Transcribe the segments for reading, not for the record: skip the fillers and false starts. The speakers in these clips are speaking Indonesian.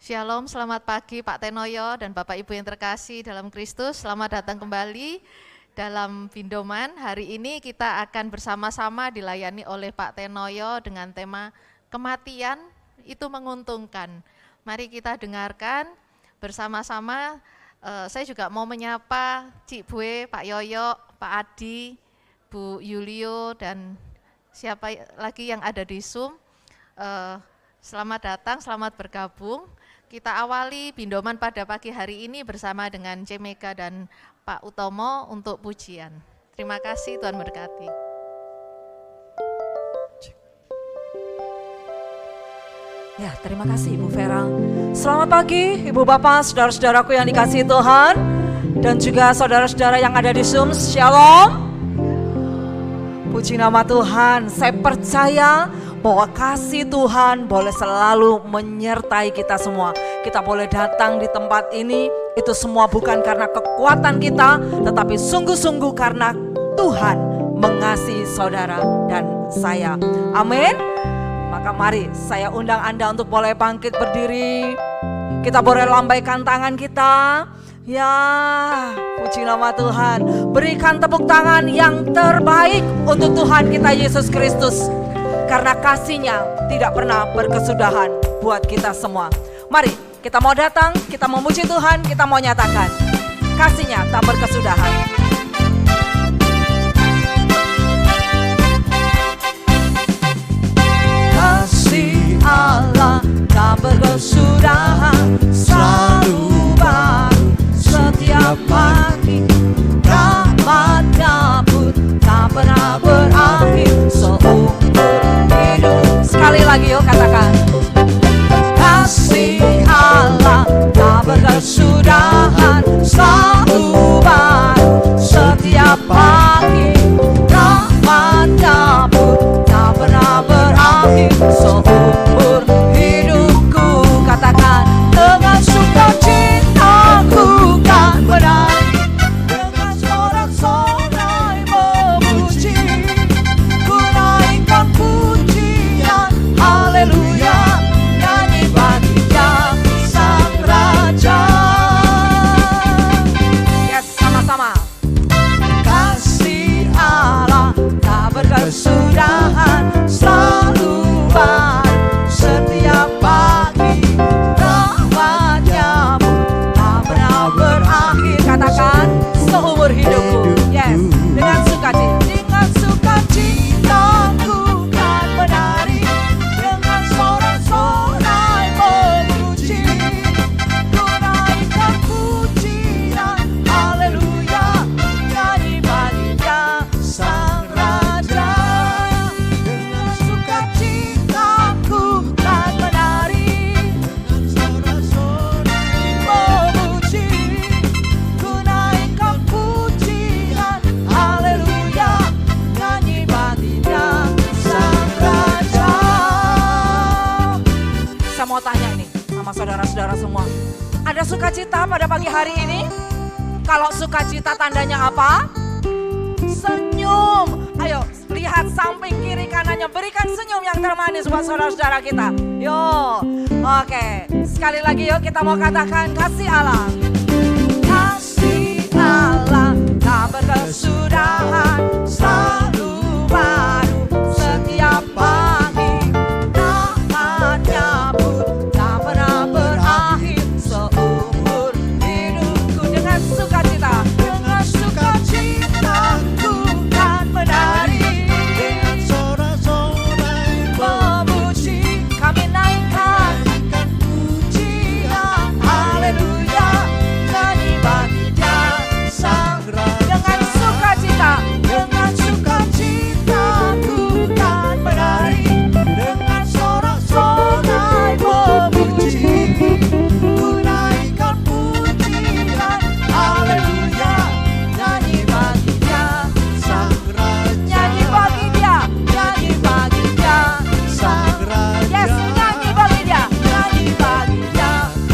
Shalom, selamat pagi Pak Tenoyo dan Bapak Ibu yang terkasih dalam Kristus. Selamat datang kembali dalam Bindoman. Hari ini kita akan bersama-sama dilayani oleh Pak Tenoyo dengan tema kematian itu menguntungkan. Mari kita dengarkan bersama-sama. Saya juga mau menyapa Cik Bue, Pak Yoyo, Pak Adi, Bu Yulio, dan siapa lagi yang ada di Zoom. Selamat datang, selamat bergabung. Kita awali Bindoman pada pagi hari ini bersama dengan C. Mega dan Pak Utomo untuk pujian. Terima kasih, Tuhan berkati. Ya, terima kasih Ibu Vera. Selamat pagi Ibu Bapak, saudara-saudaraku yang dikasihi Tuhan, dan juga saudara-saudara yang ada di Zoom. Shalom. Puji nama Tuhan. Saya percaya bahwa kasih Tuhan boleh selalu menyertai kita semua. Kita boleh datang di tempat ini, itu semua bukan karena kekuatan kita, tetapi sungguh-sungguh karena Tuhan mengasihi saudara dan saya. Amin. Maka mari saya undang Anda untuk boleh bangkit berdiri. Kita boleh lambaikan tangan kita. Ya, puji nama Tuhan. Berikan tepuk tangan yang terbaik untuk Tuhan kita Yesus Kristus. Karena kasih-Nya tidak pernah berkesudahan buat kita semua. Mari kita mau datang, kita mau memuji Tuhan, kita mau nyatakan kasih-Nya tak berkesudahan. Kasih Allah tak berkesudahan, selalu baru setiap pagi. Rahmat-Nya pun tak pernah berakhir seumur hidup. Sekali lagi yuk katakan, kasih Allah tak berkesudahan, selalu baru setiap pagi. Rahmat-Nya pun tak pernah berakhir seumur hidupku. Katakan, dengan sukacitaku kan menari, dengan sorak-sorai memuji, ku naikkan pujian, haleluya, nyanyi bagi Dia Sang Raja. Yes, sama-sama. Kasih Allah tak berkesudahan, selalu baru setiap pagi. Rahmat-Nya pun tak pernah berakhir. Katakan, seumur hidupku. Yes, dengan sukacitaku kan menari, dengan sorak-sorai memuji, ku naikkan pujian, haleluya, nyanyi bagi Dia Sang Raja. Dengan sukacitaku kan menari, dengan sorak-sorai memuji, ku naikkan pujian, haleluya, nyanyi bagi Dia Sang Raja. Saya mau tanya ini sama saudara-saudara semua, ada sukacita pada pagi hari ini? Kalau sukacita tandanya apa? Senyum. Ayo lihat samping kiri kanannya, berikan senyum yang termanis buat saudara-saudara kita. Yo, oke, sekali lagi yuk kita mau katakan kasih Allah. Kasih Allah tak berkesudahan, selalu baru setiap pagi. Rahmat-Nya pun tak pernah berakhir seumur hidupku. Dengan sukacita, dengan sukacitaku kan menari, dengan sorak-sorai memuji, kami naikkan pujian, haleluya, nyanyi bagi Dia Sang Raja. Dengan sukacita, dengan sukacitaku kan menari, dengan sorak-sorai memuji, ku naikkan pujian, haleluya, nyanyi bagi Dia Sang Raja. Nyanyi bagi Dia, nyanyi bagi Dia Sang Raja. Yes, nyanyi bagi Dia, nyanyi bagi Dia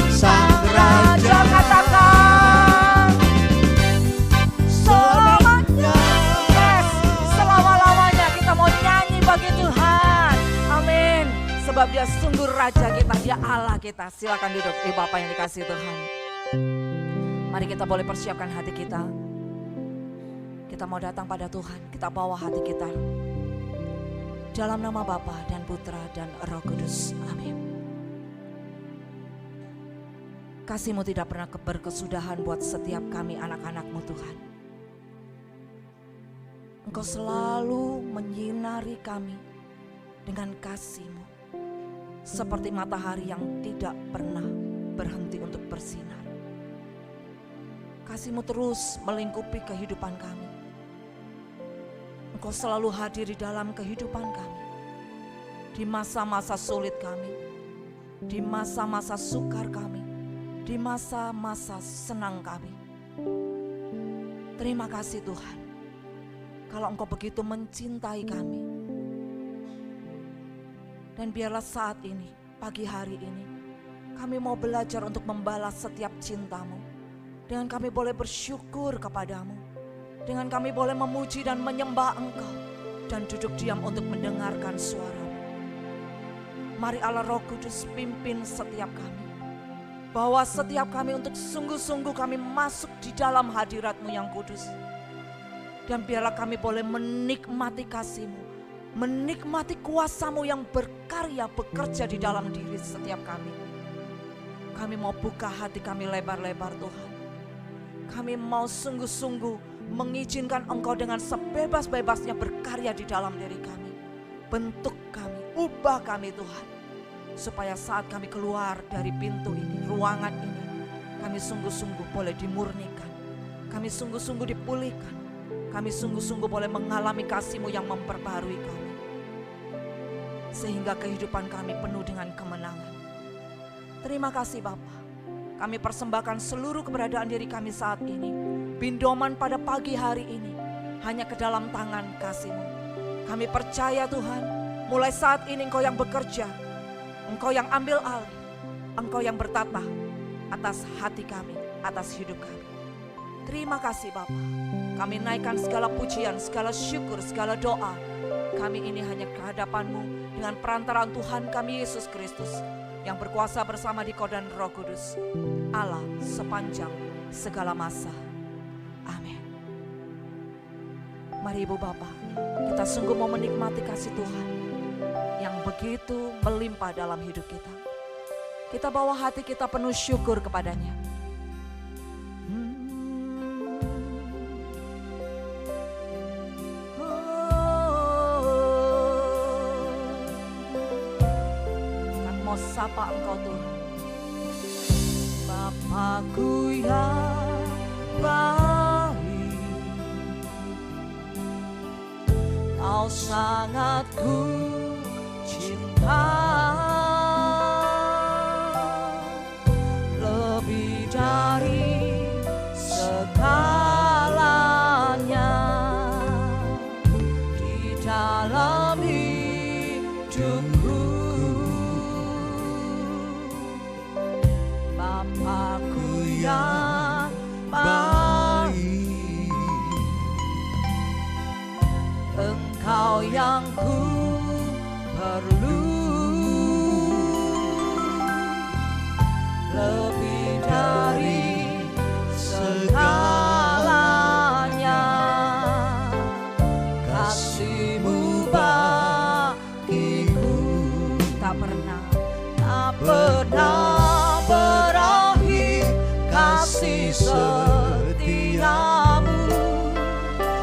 Sang Raja. Katakan, selamanya, yes, selama-lamanya kita mau nyanyi bagi Tuhan. Amin. Sebab Dia sungguh Raja kita, Dia Dia Allah kita. Silakan duduk, Ibu Bapak yang dikasihi Tuhan. Mari kita boleh persiapkan hati kita. Kita mau datang pada Tuhan, kita bawa hati kita. Dalam nama Bapa dan Putra dan Roh Kudus. Amin. Kasih-Mu tidak pernah berkesudahan buat setiap kami anak-anak-Mu Tuhan. Engkau selalu menyinari kami dengan kasih-Mu. Seperti matahari yang tidak pernah berhenti untuk bersinar. Kasih-Mu terus melingkupi kehidupan kami. Engkau selalu hadir di dalam kehidupan kami. Di masa-masa sulit kami. Di masa-masa sukar kami. Di masa-masa senang kami. Terima kasih Tuhan. Kalau Engkau begitu mencintai kami. Dan biarlah saat ini, pagi hari ini, kami mau belajar untuk membalas setiap cinta-Mu. Dengan kami boleh bersyukur kepada-Mu. Dengan kami boleh memuji dan menyembah Engkau. Dan duduk diam untuk mendengarkan suara-Mu. Mari Allah Roh Kudus pimpin setiap kami. Bawa setiap kami untuk sungguh-sungguh kami masuk di dalam hadirat-Mu yang kudus. Dan biarlah kami boleh menikmati kasih-Mu. Menikmati kuasa-Mu yang berkarya bekerja di dalam diri setiap kami. Kami mau buka hati kami lebar-lebar Tuhan. Kami mau sungguh-sungguh mengizinkan Engkau dengan sebebas-bebasnya berkarya di dalam diri kami. Bentuk kami, ubah kami Tuhan. Supaya saat kami keluar dari pintu ini, ruangan ini, kami sungguh-sungguh boleh dimurnikan. Kami sungguh-sungguh dipulihkan. Kami sungguh-sungguh boleh mengalami kasih-Mu yang memperbarui kami. Sehingga kehidupan kami penuh dengan kemenangan. Terima kasih Bapa. Kami persembahkan seluruh keberadaan diri kami saat ini. Bindoman pada pagi hari ini hanya ke dalam tangan kasih-Mu. Kami percaya Tuhan, mulai saat ini Engkau yang bekerja. Engkau yang ambil alih. Engkau yang bertata atas hati kami, atas hidup kami. Terima kasih Bapa. Kami naikkan segala pujian, segala syukur, segala doa. Kami ini hanya ke hadapan-Mu dengan perantaraan Tuhan kami Yesus Kristus yang berkuasa bersama di Kau dan Roh Kudus. Allah sepanjang segala masa. Amin. Mari Ibu Bapak, kita sungguh mau menikmati kasih Tuhan yang begitu melimpah dalam hidup kita. Kita bawa hati kita penuh syukur kepadanya. Sapa Engkau Tuhan. Bapakku yang baik, Kau sangat ku cinta, lebih dari segalanya di dalam hidupku. Bapakku yang baik, Engkau yang ku perlu, lebih dari segalanya. Kasih-Mu bagiku tak pernah berakhir. Kasih setia-Mu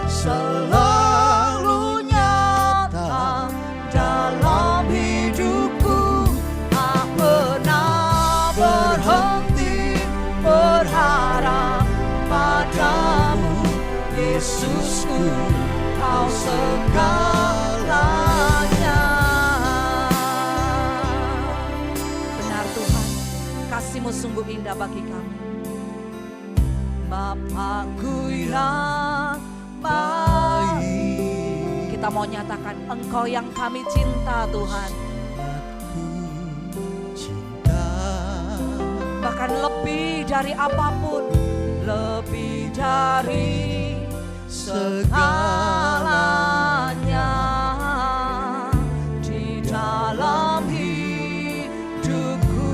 selalu nyata dalam hidupku. Tak pernah berhenti berharap padamu, Yesusku, Kau segalanya. Benar Tuhan, kasih-Mu sungguh indah bagi kami. Bapakku yang baik, kita mau nyatakan Engkau yang kami cinta Tuhan. Bahkan lebih dari apapun, lebih dari segalanya di dalam hidupku.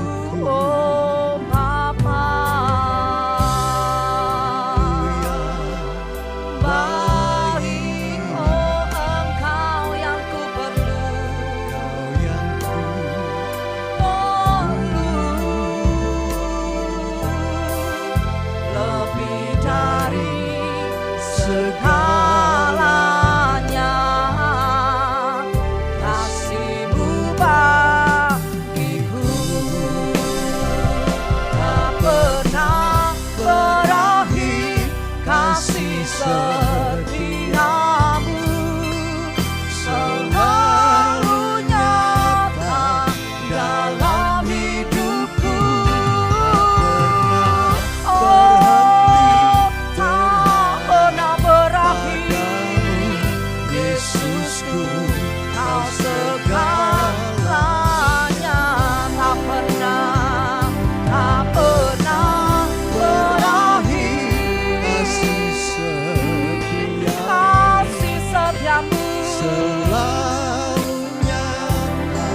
Yesusku, Kau segalanya. Tak pernah berakhir kasih setiamu selalu nyata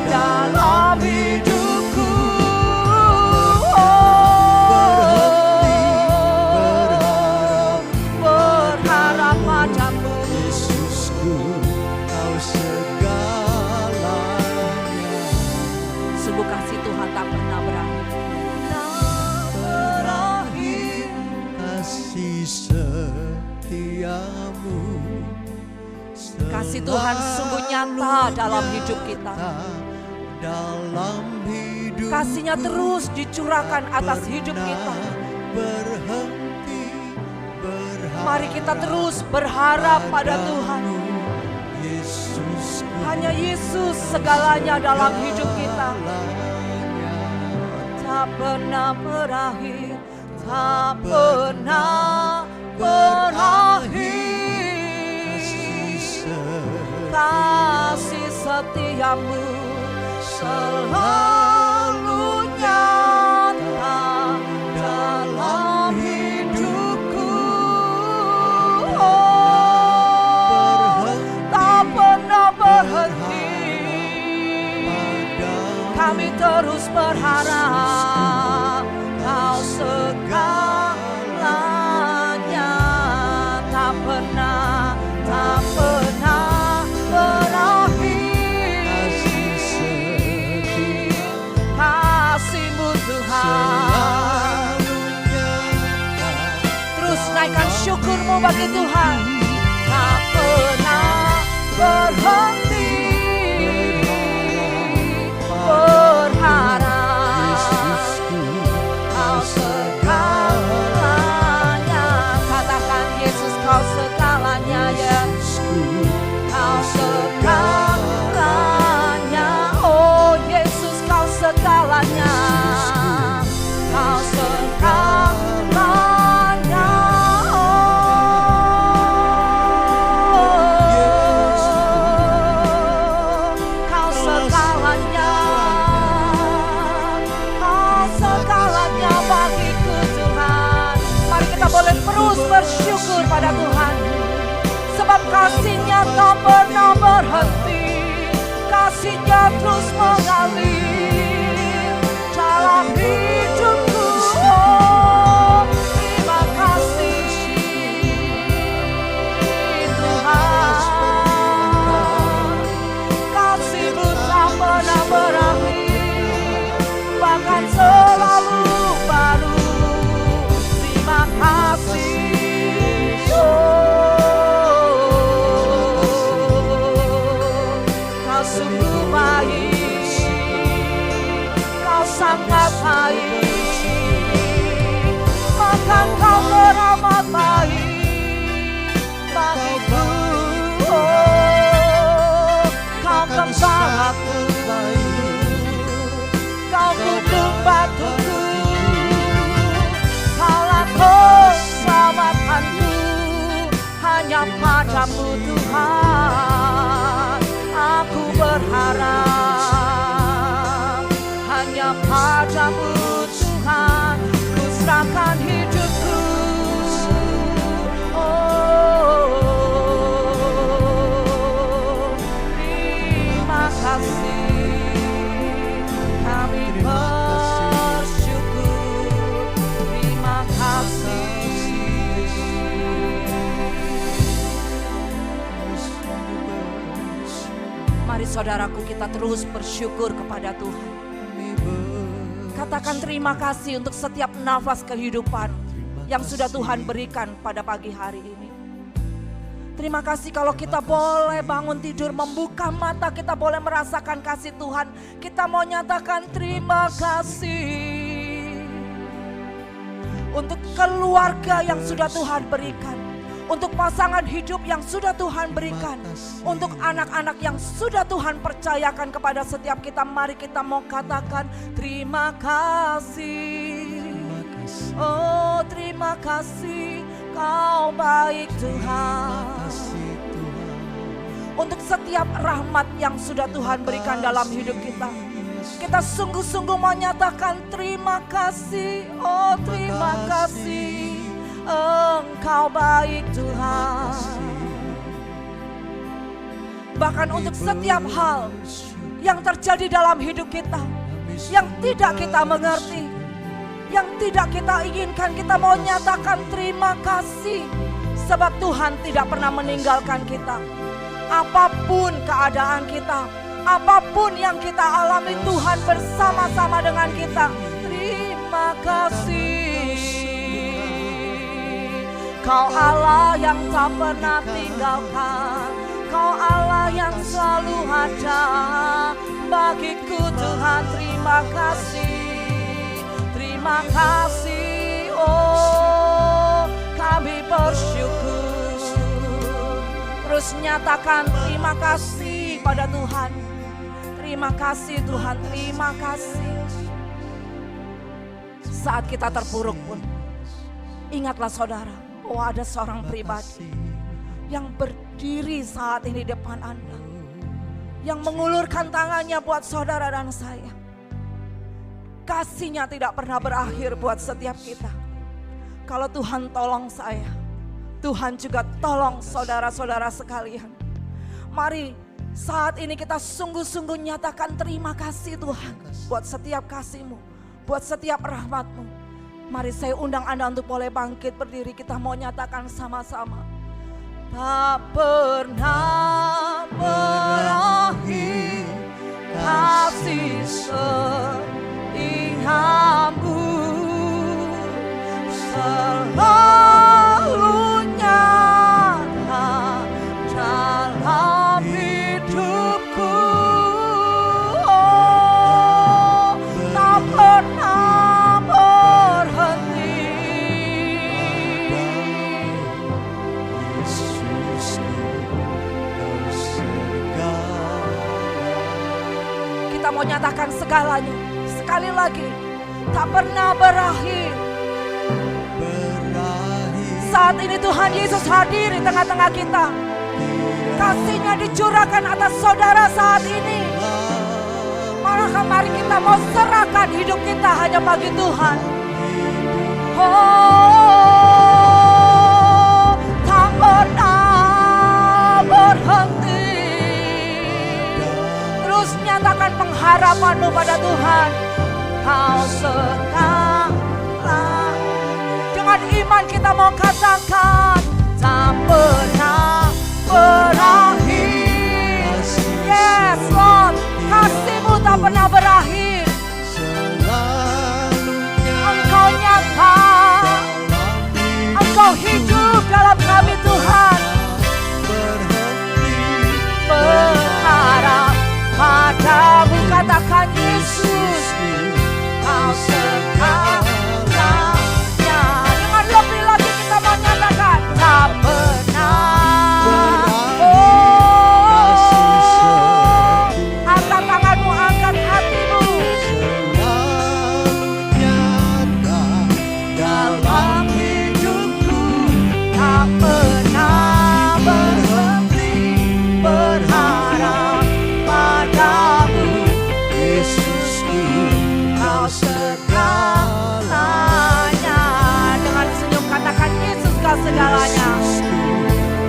dalam hidupku. Berharap padamu Yesusku, Kau segalanya. Sungguh kasih Tuhan tak pernah berakhir. Berakhir kasih setiamu. Kasih Tuhan sungguh nyata dalam hidup kita. Dalam hidup Kasih-Nya terus dicurahkan atas hidup kita. berhenti berharap. Mari kita terus berharap pada Tuhan. Yesus, Hanya Yesus segalanya dalam hidup kita. Tak pernah berakhir, tak pernah berakhir. Kasih setiamu selalu nyata dalam hidupku. Tak pernah berhenti. Kami terus berharap Kau segalanya. Tak pernah berakhir. Kasih-Mu Tuhan. Terus naikkan syukur-Mu bagi Tuhan. Tak pernah berhenti. Berharap Kau segalanya. Katakan Yesus, Kau segalanya ya. Kau segalanya. Oh Yesus, Kau segalanya. Kau segalanya. Kau segalanya. Kau segalanya bagiku Tuhan. Mari kita boleh terus bersyukur pada Tuhan. Sebab kasih-Nya tak pernah berhenti. Kasih-Nya terus mengalir dalam hidupku. Oh, terima kasih Tuhan. Kasih-Mu tak pernah berakhir, bahkan selalu baru. Terima kasih. Kau sungguh baik, Kau sangat baik, bahkan Kau teramat baik bagiku. Oh, Kau gembalaku, Kau gunung batuku, Kaulah keselamatanku. Hanya padamu Tuhan aku berharap. Hanya padamu Tuhan ku serahkan hidupku. Oh, terima kasih. Kami bersyukur. Terima kasih. Mari saudaraku, kita terus bersyukur kepada Tuhan. Katakan terima kasih untuk setiap nafas kehidupan yang sudah Tuhan berikan pada pagi hari ini. Terima kasih kalau kita boleh bangun tidur, membuka mata, kita boleh merasakan kasih Tuhan. Kita mau nyatakan terima kasih untuk keluarga yang sudah Tuhan berikan, untuk pasangan hidup yang sudah Tuhan berikan, untuk anak-anak yang sudah Tuhan percayakan kepada setiap kita. Mari kita mau katakan terima kasih. Oh, terima kasih, Kau baik Tuhan. untuk setiap rahmat yang sudah Tuhan berikan dalam hidup kita. Kita sungguh-sungguh menyatakan terima kasih, oh terima kasih, Engkau baik Tuhan. Bahkan untuk setiap hal yang terjadi dalam hidup kita, yang tidak kita mengerti, yang tidak kita inginkan, kita mau nyatakan terima kasih. Sebab Tuhan tidak pernah meninggalkan kita. Apapun keadaan kita, apapun yang kita alami, Tuhan bersama-sama dengan kita. Terima kasih. Kau Allah yang tak pernah tinggalkan, Kau Allah yang selalu ada bagiku Tuhan. Terima kasih, terima kasih, oh kami bersyukur. Terus nyatakan terima kasih pada Tuhan. Terima kasih Tuhan, terima kasih. Saat kita terpuruk pun, ingatlah saudara, bahwa ada seorang pribadi yang berdiri saat ini di depan Anda, yang mengulurkan tangannya buat saudara dan saya. Kasihnya tidak pernah berakhir buat setiap kita. Kalau Tuhan tolong saya, Tuhan juga tolong saudara-saudara sekalian. Mari saat ini kita sungguh-sungguh nyatakan terima kasih Tuhan buat setiap kasih-Mu, buat setiap rahmat-Mu. Mari saya undang Anda untuk boleh bangkit berdiri, kita mau nyatakan sama-sama. Tak pernah berakhir kasih setiamu, selalu nyata dalam hidupku. Oh, tak pernah berhenti. Kita mau nyatakan segalanya sekali lagi. Tak pernah berakhir. Saat ini Tuhan Yesus hadir di tengah-tengah kita. Kasih-Nya dicurahkan atas saudara saat ini. Mari kita mau serahkan hidup kita hanya bagi Tuhan. Oh, tak pernah berhenti. Terus nyatakan pengharapanmu pada Tuhan. Kau segala. Dengan iman kita mau katakan tak pernah berakhir. Yes Lord, kasih-Mu tak pernah berakhir. Engkau nyata, Engkau hidup dalam kami Tuhan. Berharap padamu, katakan Yesus, Kau segalanya. Dengan lebih lagi kita menyatakan tak pernah. Oh, angkat tanganmu, angkat hatimu. Dalam hidupku tak pernah berhenti berharap padamu, Yesusku, Kau segalanya. Dengan senyum katakan Yesus Kau segalanya.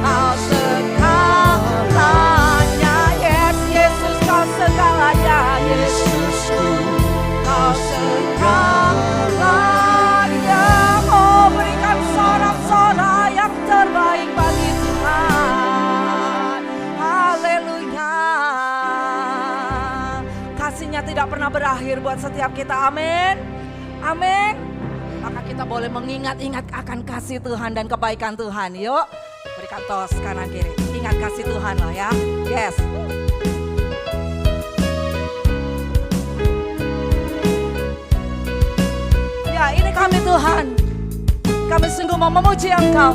Kau segalanya. Yes, Yesus Kau segalanya. Yesusku, Kau segalanya. Oh, berikan sorak-sorai yang terbaik bagi Tuhan. Haleluya. Kasih-Nya tidak pernah berakhir buat setiap kita. Amin. Amin. Maka kita boleh mengingat-ingat akan kasih Tuhan dan kebaikan Tuhan. Yuk, berikan tos kanan kiri. Ingat kasih Tuhan loh ya. Yes. Ya, ini kami Tuhan. Kami sungguh mau memuji Engkau.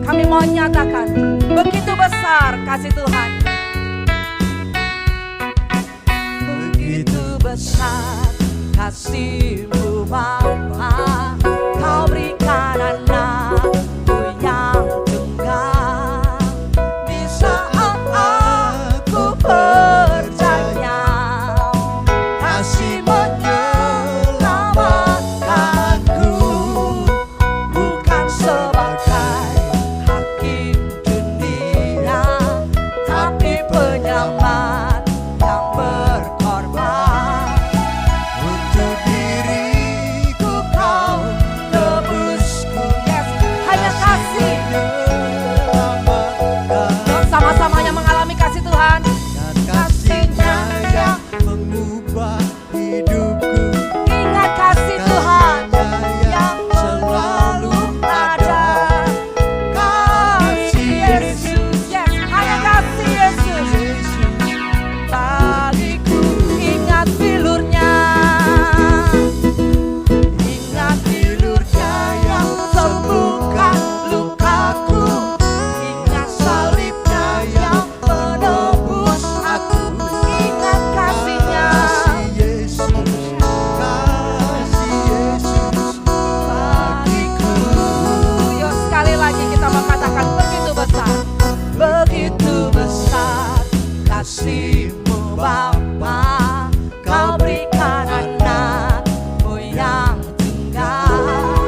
Kami mau nyatakan begitu besar kasih Tuhan. Begitu besar kasih-Mu Bapa, Kau berikan anak-Mu yang tunggal. Di saat kasih-Mu Bapa, Kau berikan anak-Mu yang tunggal.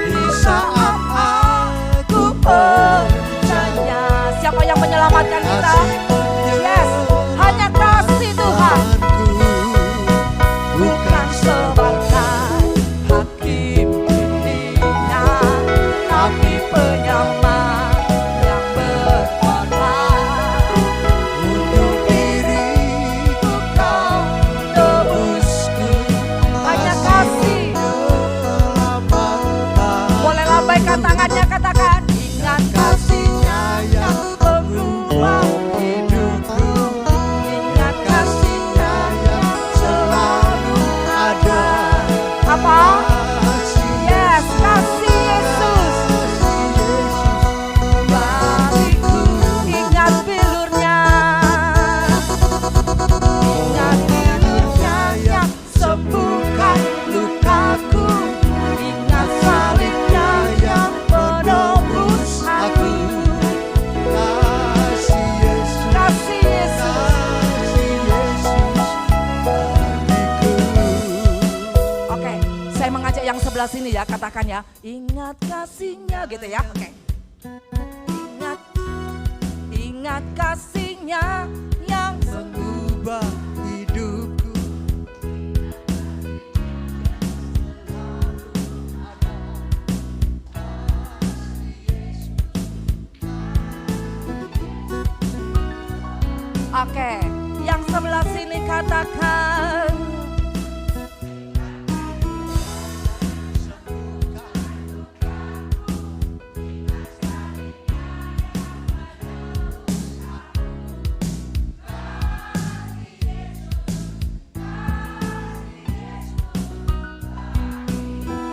Di saat aku percaya, siapa yang menyelamatkan kita? Yes, hanya kasih Tuhan. Bukan sebagai hakim dunia, tapi penyelamat yang berkorban. Untuk diriku Kau Tebusku, hanya kasih. selamatkan. Boleh lambaikan tangannya, katakan ingat kasih-Nya yang mengubah hidupku. Ingat kasih-Nya yang Selalu ada. apa? Kasih Yes, kasih Yesus bagiku. Ingat bilurnya, ingat bilurnya yang sembuhkan lukaku. Ingat salibnya yang menebus aku. Kasih Yesus, Kasih Yesus. kasih Yesus bagiku. Oke, saya mengajak yang sebelah sini ya, katakan ya, ingat kasih-Nya gitu ya. Oke. Ingat kasih-Nya yang Mengubah hidupku. Oke, yang sebelah sini katakan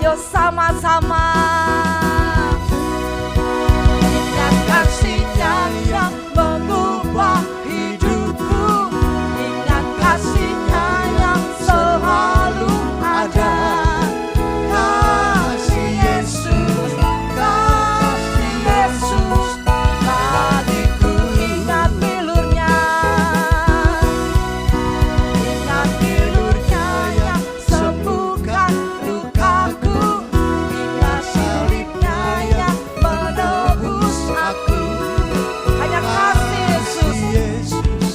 yuk sama-sama. Ingat kasih-Nya yang mengubah hidupku. Ingat kasih-Nya yang selalu ada. Kasih Yesus, kasih Yesus bagiku. Ingat bilurnya, ingat bilurnya yang sembuhkan lukaku. Ingat salibnya yang menebus aku. Hanya kasih Yesus, Yesus,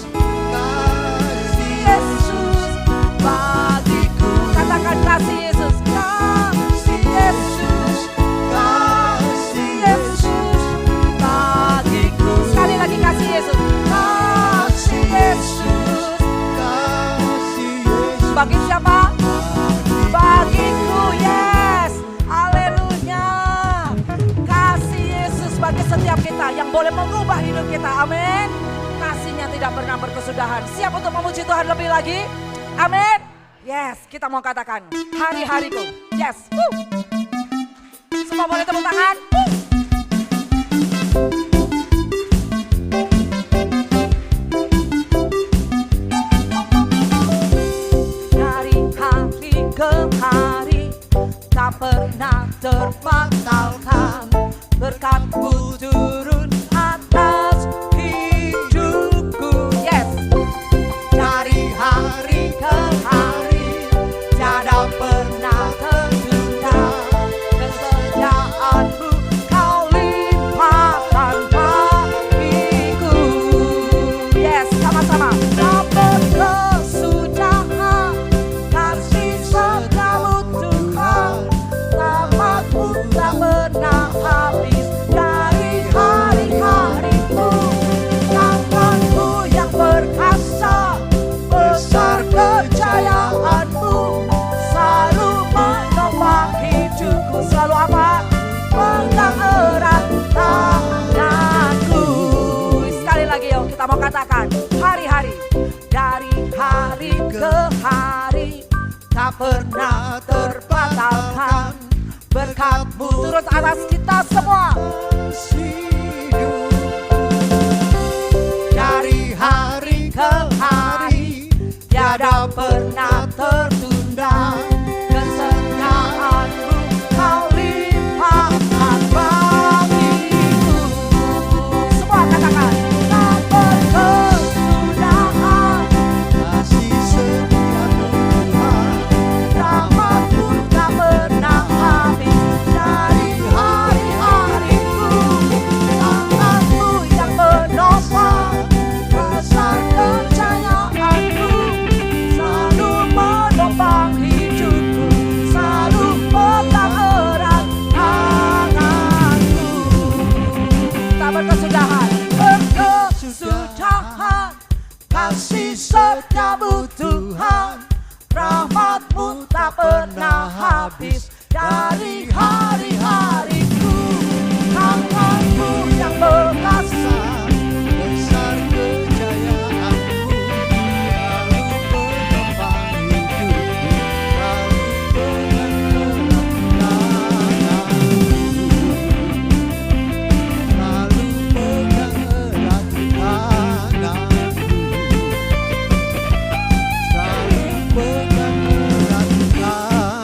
kasih Yesus bagiku. Katakan kasih Yesus, kasih Yesus, kasih Yesus bagiku. Sekali lagi kasih Yesus, kasih Yesus. kasih Yesus Bagi siapa? Bagiku, yes. Haleluya. Kasih Yesus bagi setiap kita yang boleh mengubah hidup kita. Amin. Kasih-Nya tidak pernah berkesudahan. Siap untuk memuji Tuhan lebih lagi? Amin. Yes, kita mau katakan hari-hariku. Yes. Woo. Semua boleh tepuk tangan. Woo. Dari hari ke hari tak pernah terbatalkan. Berkat-Mu turun atas hidupku. Yes. Dari hari ke hari tiada pernah tertunda. Kesetiaan-Mu Kau limpahkan bagiku. Yes, sama-sama. Tak berkesudahan kasih setiamu Tuhan. Rahmat-Mu tak pernah habis dari hari-hariku. Tangan-Mu yang perkasa, besar kejayaan-Mu selalu menopang hidupku. Selalu apa? Pegang erat tanganku. Sekali lagi yuk, kita mau katakan hari-hari. Dari hari ke hari tak pernah terbatalkan. Berkat-Mu turun atas kita semua. hidup. Dari hari ke hari Tiada pernah tertunda. Kesetiaan-Mu Kau limpahkan bagiku. Semua katakan tak berkesudahan setiap Tuhan, rahmat-Mu tak pernah habis. Dari hari-hariku, tangan-Mu yang berkuasa, besar kejayaanmu, lalu penopang hidupku, lalu pegang tanganku, lalu pegang erat tanganku, selalu pegang erat tanganku.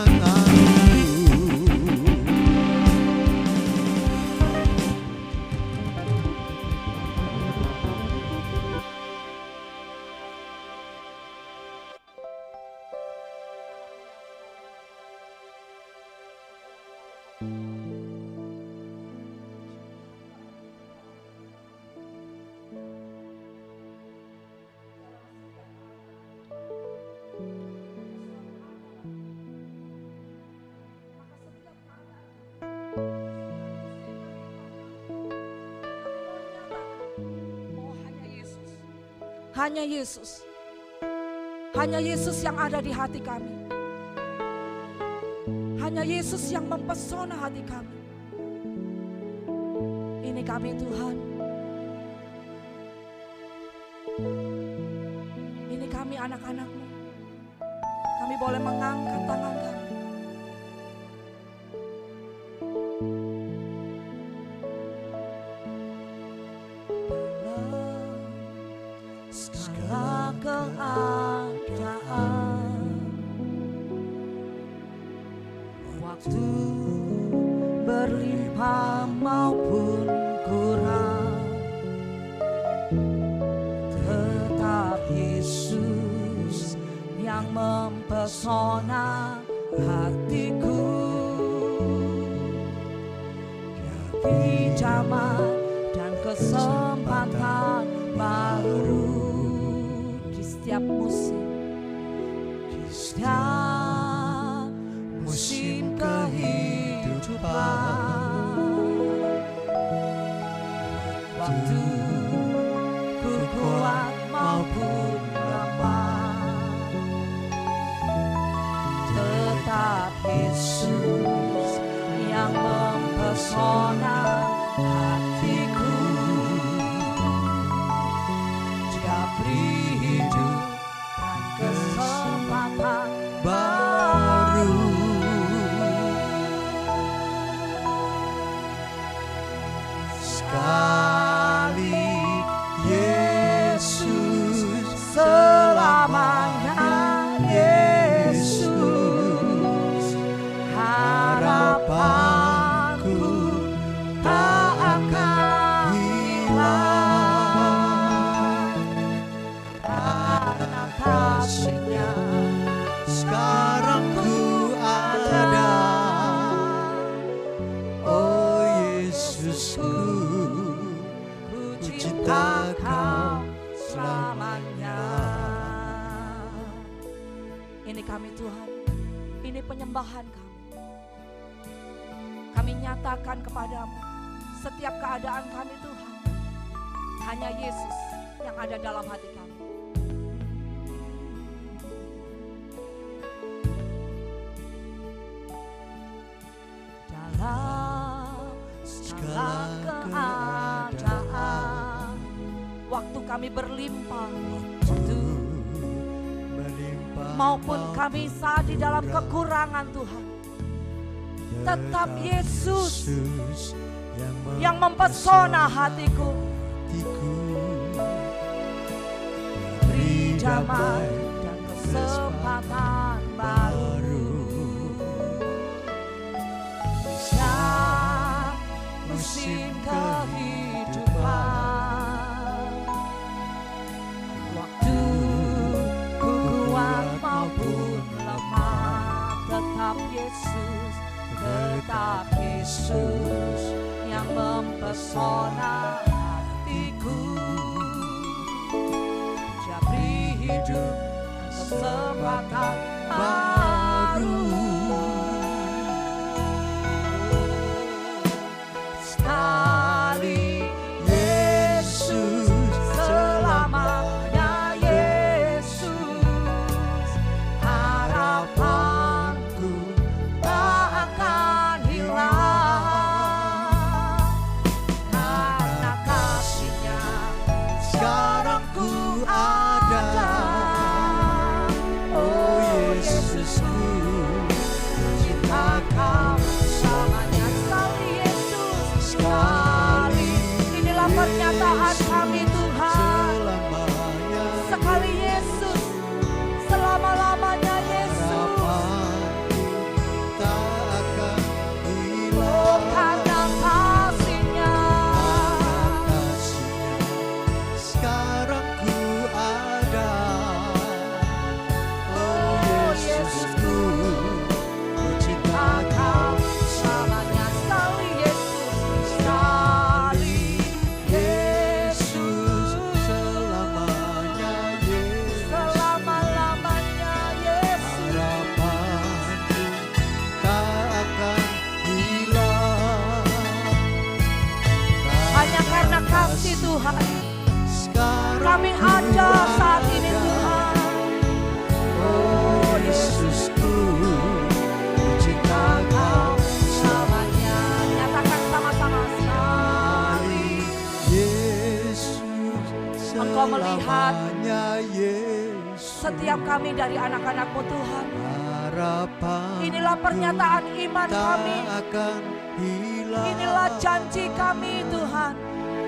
Oh, hanya Yesus. Hanya Yesus. Hanya Yesus yang ada di hati kami. Hanya Yesus yang mempesona hati kami. Ini kami Tuhan. Ini kami anak-anak-Mu. Kami boleh mengangkat tangan kami. Segala keadaan, waktu berlimpah maupun kurang, tetap Yesus yang mempesona hatiku. Di zaman dan kesempatan baru, di setiap musim, di setiap musim kehidupan, waktu ku kuat maupun lemah, tetap Yesus yang mempesona hatiku. Dia beri hidup dan kesempatan baru. Sekali Yesus, Selamanya Yesus, harapanku tak akan hilang, karena kasih-Nya sekarang ku ada. Oh Yesusku, ku cinta Kau selamanya. Ini kami Tuhan, ini penyembahan kami. Kami nyatakan kepadamu setiap keadaan kami Tuhan, hanya Yesus yang ada dalam hati kami. Dalam segala keadaan, waktu kami berlimpah, waktu melimpah maupun kami saat di dalam kekurangan Tuhan, tetap Yesus yang mempesona hatiku. Beri damai dan kesempatan baru. Setiap musim kehidupan, waktu ku kuat maupun lemah, tetap Yesus yang mempesona hatiku. Dia beri hidup dan kesempatan baru. Sekali Yesus, selamanya Yesus. Engkau melihat selamanya, Yesus. setiap kami dari anak-anak-Mu Tuhan. Harapan Inilah pernyataan iman tak kami. akan hilang. Inilah janji kami Tuhan.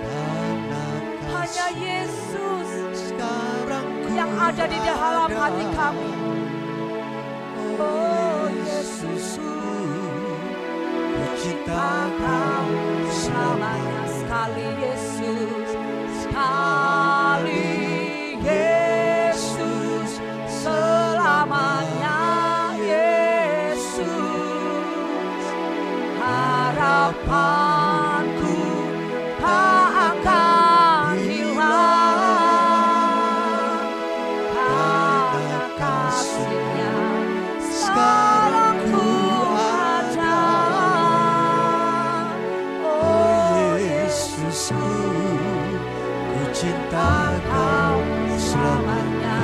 Karena Hanya Yesus sekarang ku yang ada di dalam hati kami. Oh Yesusku, ku cinta Kau selamanya. Sekali Yesus, sekali Yesus, selamanya Yesus. Harapanku tak akan hilang karena kasih-Nya sekarang ku ada. Oh Yesusku, ku cinta Kau selamanya.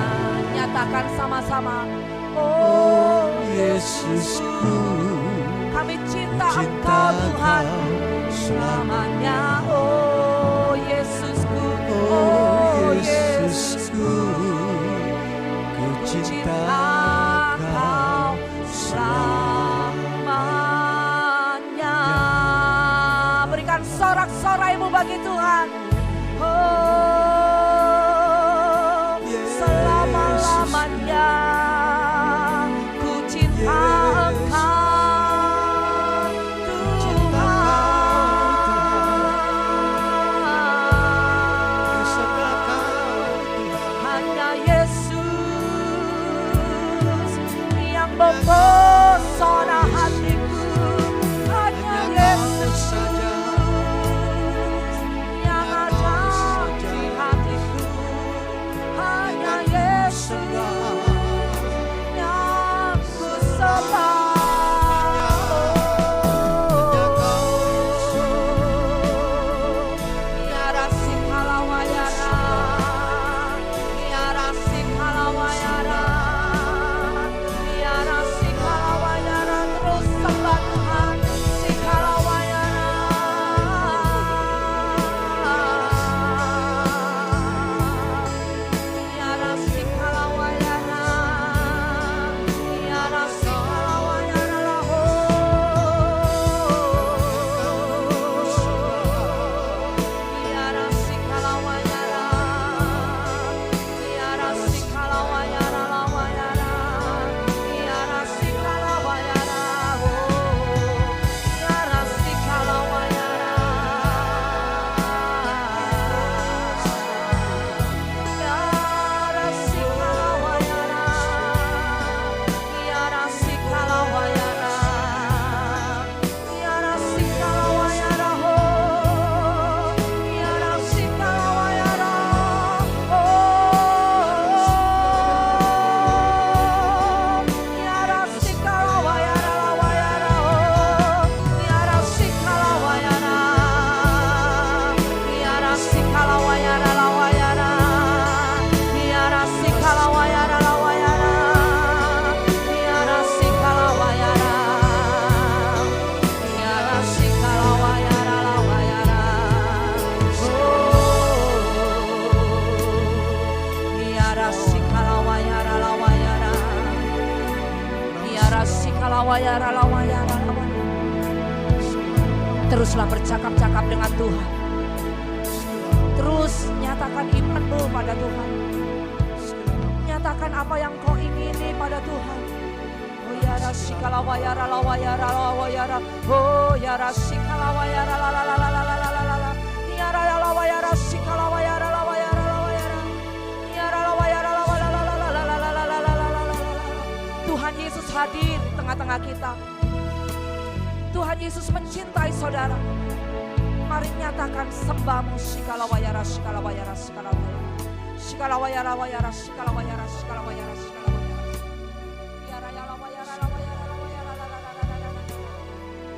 Nyatakan sama-sama. Oh Yesusku, kami cinta ku Engkau Tuhan Kau selamanya. Oh Yesusku, Oh Yesusku, ku cinta Kau selamanya. Berikan sorak-soraimu bagi Tuhan. Oh, selama-lamanya ku cinta Engkau Tuhan. Hanya Yesus yang mempesona hatiku. Hanya Yesus yang ada di hatiku. Hanya Yesus yang ku sembah. Tiara Sikhalawayara, Tiara Sikhalawayara, Tiara Sikhalawayara, terus sembah Tuhan. Sikhalawayara, Tiara Sikhalawayara, Tiara Sikhalawayara laho. Tiara Sikhalawayara, Tiara Sikhalawayara lawayara, Tiara Sikhalawayara oh, Tiara Sikhalawayara, Tiara Sikhalawayara, Tiara Sikhalawayara, Tiara Sikhalawayara oh, Tiara Sikhalawayara oh, Tiara Sikhalawayara lawayara oh, Tiara Sikhalawayara, Tiara Sikhalawayara lawayara, Tiara Sikhalawayara lawayara, Tiara Sikhalawayara, Tiara Sikhalawayara lawayara oh, Tiara Sikhalawayara lawayara, Tiara Sikhalawayara lawayara lawayara. Teruslah bercakap-cakap dengan Tuhan. Terus nyatakan imanmu pada Tuhan. Nyatakan apa yang kau ingini pada Tuhan. Oh ya Sikhalawayara lawayara lawayara. Oh ya Sikhalawayara la la la la la la la la la. Ya lawayara Sikhalawayara lawayara lawayara. Ya lawayara lawayara la la la la la la la la la la la. Tuhan Yesus hadir di tengah-tengah kita. Tuhan Yesus mencintai saudara. Mari nyatakan sembahmu. Sikhalawayara, Sikhalawayara, Sikhalawayara, Sikhalawayara, Wayara, Sikhalawayara, Sikhalawayara, Sikhalawayara. Ya raya lawayara, lawayara, lawayara, la la la la la la.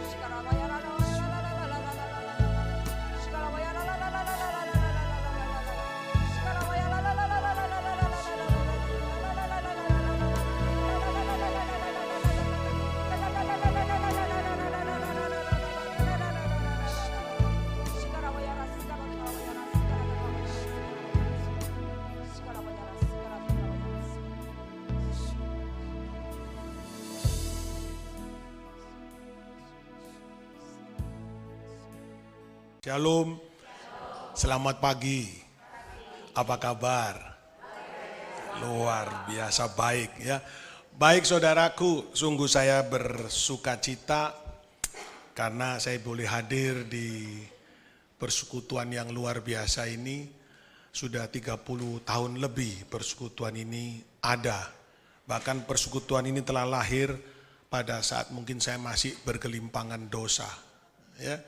Sikhalawayara, lawayara, la la la la la la la. Sikhalawayara, la la la la la la la la la. Sikhalawayara, la la la la la la la la la. Shalom. Selamat pagi. Apa kabar? Luar biasa baik ya. Baik saudaraku, sungguh saya bersuka cita karena saya boleh hadir di persekutuan yang luar biasa ini. Sudah 30 tahun lebih persekutuan ini ada. Bahkan persekutuan ini telah lahir pada saat mungkin saya masih bergelimpangan dosa. Ya.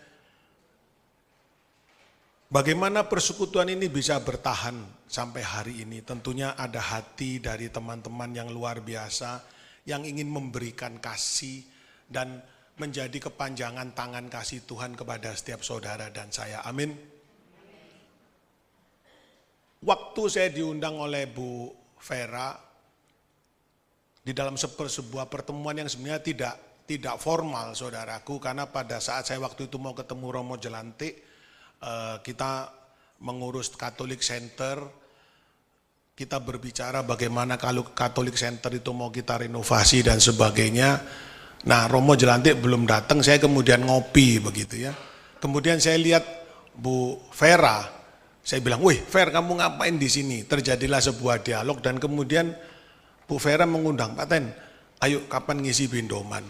Bagaimana persekutuan ini bisa bertahan sampai hari ini? Tentunya ada hati dari teman-teman yang luar biasa yang ingin memberikan kasih dan menjadi kepanjangan tangan kasih Tuhan kepada setiap saudara dan saya. Amin. Waktu saya diundang oleh Bu Vera di dalam sebuah pertemuan yang sebenarnya tidak formal saudaraku, karena pada saat saya waktu itu mau ketemu Romo Jelantik, kita mengurus Catholic Center, kita berbicara bagaimana kalau Catholic Center itu mau kita renovasi dan sebagainya. Nah, Romo Jelantik belum datang, saya kemudian ngopi begitu ya. Kemudian saya lihat Bu Vera, saya bilang, "Wih, Ver, kamu ngapain di sini?" Terjadilah sebuah dialog dan kemudian Bu Vera mengundang, "Pak Ten, ayo kapan ngisi bindoman?"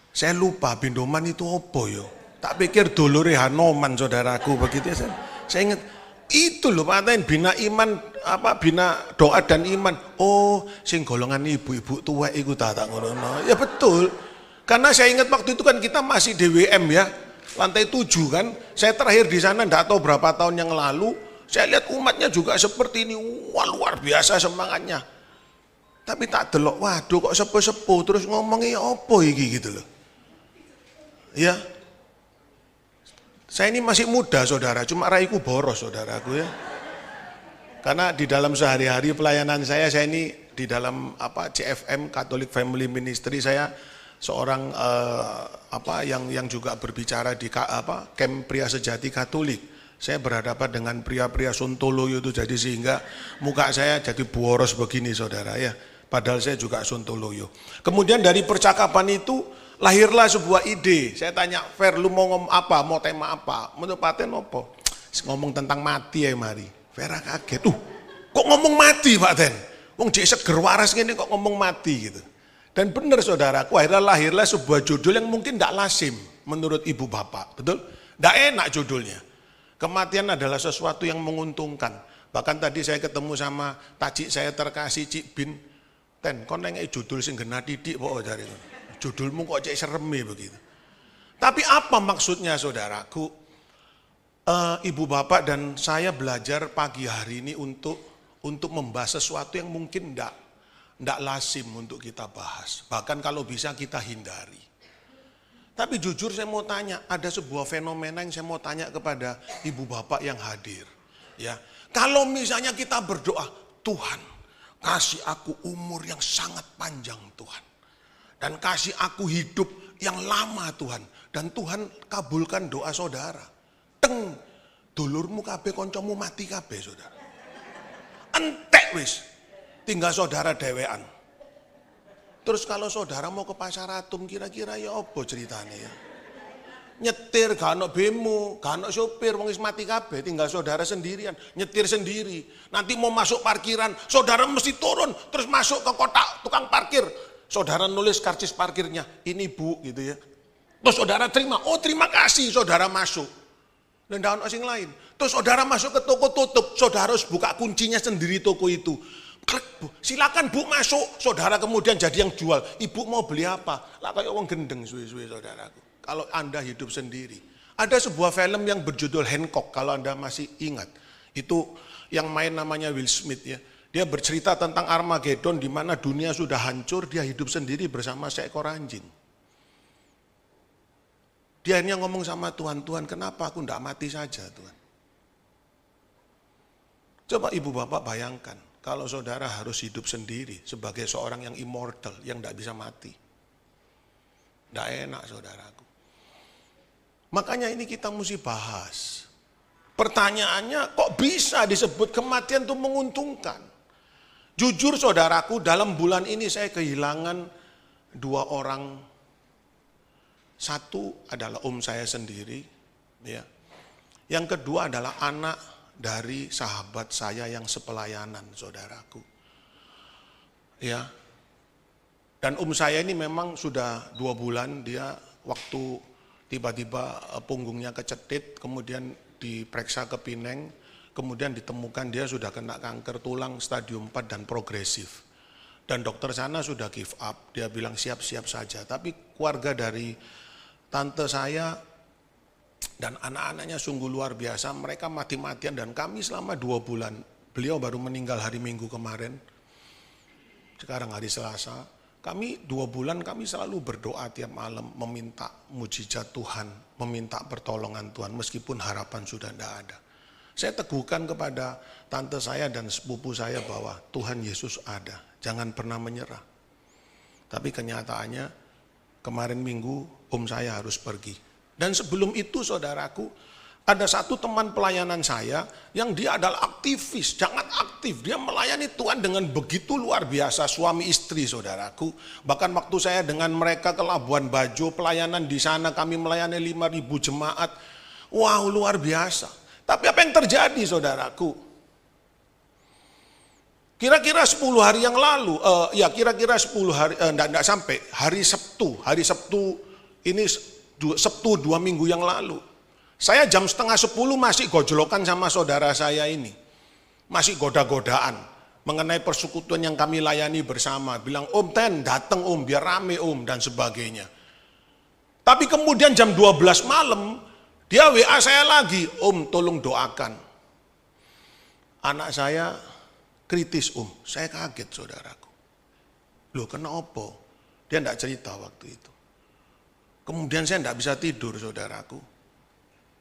Saya lupa bindoman itu apa yo. Tak pikir dulure Hanoman saudaraku begitu ya. Saya ingat itu loh Pak Ten, bina iman bina doa dan iman. Oh, sing golongan ibu-ibu tua iku tak ngono. Ya betul. Karena saya ingat waktu itu kan kita masih DWM ya. Lantai 7 kan. Saya terakhir di sana enggak tahu berapa tahun yang lalu. Saya lihat umatnya juga seperti ini. Wah, luar biasa semangatnya. Tapi tak delok, waduh kok sepuh-sepuh terus ngomongnya apa iki gitu loh. Ya. Saya ini masih muda saudara, cuma raiku boros saudaraku ya. Karena di dalam sehari-hari pelayanan saya ini di dalam CFM Catholic Family Ministry, saya seorang yang juga berbicara di Camp Pria Sejati Katolik. Saya berhadapan dengan pria-pria Sontoloyo itu, jadi sehingga muka saya jadi boros begini saudara ya. Padahal saya juga Sontoloyo. Kemudian dari percakapan itu lahirlah sebuah ide. Saya tanya, "Fer, lu mau ngomong apa? Mau tema apa?" Menurut Pak Ten apa? Ngomong tentang mati ya mari. Vera kaget. Kok ngomong mati Pak Ten? Wong jek seger waras gini kok ngomong mati gitu. Dan benar saudaraku, akhirnya lahirlah sebuah judul yang mungkin tidak lazim menurut ibu bapak. Betul? Tidak enak judulnya. Kematian adalah sesuatu yang menguntungkan. Bahkan tadi saya ketemu sama tajik saya terkasih Cik Bin. "Ten, kon nengok judul sing gena didik kok dari itu. Judulmu kok cek sereme begitu." Tapi apa maksudnya saudaraku? Ibu bapak dan saya belajar pagi hari ini untuk membahas sesuatu yang mungkin tidak lazim untuk kita bahas. Bahkan kalau bisa kita hindari. Tapi jujur saya mau tanya, ada sebuah fenomena yang saya mau tanya kepada ibu bapak yang hadir. Ya, kalau misalnya kita berdoa, "Tuhan, kasih aku umur yang sangat panjang Tuhan. Dan kasih aku hidup yang lama Tuhan." Dan Tuhan kabulkan doa saudara. Teng, dulurmu kabeh koncomu mati kabeh saudara. Entek wis, tinggal saudara dewean. Terus kalau saudara mau ke Pasar Atum kira-kira ya apa ceritanya ya? Nyetir gak ono bemo, gak ono sopir, wong wis mati kabeh, tinggal saudara sendirian, nyetir sendiri. Nanti mau masuk parkiran, saudara mesti turun, terus masuk ke kotak tukang parkir. Saudara nulis karcis parkirnya, "Ini Bu," gitu ya. Terus saudara terima, "Oh terima kasih," saudara masuk. Dan daun asing lain. Terus saudara masuk ke toko tutup, saudara harus buka kuncinya sendiri toko itu. "Krek, Bu, silakan Bu masuk." Saudara kemudian jadi yang jual. "Ibu mau beli apa?" Lah kayak wong gendeng suwe-suwe saudaraku. Kalau Anda hidup sendiri. Ada sebuah film yang berjudul Hancock, kalau Anda masih ingat. Itu yang main namanya Will Smith ya. Dia bercerita tentang Armageddon di mana dunia sudah hancur, dia hidup sendiri bersama seekor anjing. Dia hanya ngomong sama Tuhan, "Tuhan, kenapa aku tidak mati saja Tuhan?" Coba ibu bapak bayangkan, kalau saudara harus hidup sendiri sebagai seorang yang immortal, yang tidak bisa mati. Tidak enak saudaraku. Makanya ini kita mesti bahas. Pertanyaannya, kok bisa disebut kematian itu menguntungkan? Jujur saudaraku, dalam bulan ini saya kehilangan 2 orang. Satu adalah om saya sendiri, ya, Yang kedua adalah anak dari sahabat saya yang sepelayanan, saudaraku. Ya. Dan saya ini memang sudah 2 bulan dia waktu tiba-tiba punggungnya kecetit, kemudian diperiksa ke Pineng, kemudian ditemukan dia sudah kena kanker tulang stadium 4 dan progresif. Dan dokter sana sudah give up, dia bilang siap-siap saja. Tapi keluarga dari tante saya dan anak-anaknya sungguh luar biasa, mereka mati-matian dan kami selama 2 bulan, beliau baru meninggal hari Minggu kemarin, sekarang hari Selasa, kami 2 bulan kami selalu berdoa tiap malam, meminta mujizat Tuhan, meminta pertolongan Tuhan, meskipun harapan sudah tidak ada. Saya teguhkan kepada tante saya dan sepupu saya bahwa Tuhan Yesus ada, jangan pernah menyerah. Tapi kenyataannya kemarin Minggu saya harus pergi. Dan sebelum itu saudaraku, ada satu teman pelayanan saya yang dia adalah aktivis, sangat aktif. Dia melayani Tuhan dengan begitu luar biasa, suami istri saudaraku. Bahkan waktu saya dengan mereka ke Labuan Bajo, pelayanan di sana kami melayani 5.000 jemaat. Wow, luar biasa. Tapi apa yang terjadi saudaraku? Kira-kira 10 hari yang lalu, kira-kira 10 hari, enggak sampai, hari Sabtu ini Sabtu 2 minggu yang lalu. Saya jam 9:30 masih gojlokan sama saudara saya ini. Masih goda-godaan mengenai persekutuan yang kami layani bersama. Bilang, Ten datang biar rame dan sebagainya. Tapi kemudian jam 12 malam, dia WA saya lagi, tolong doakan. Anak saya kritis saya kaget saudaraku. Loh kenapa? Dia enggak cerita waktu itu. Kemudian saya enggak bisa tidur saudaraku.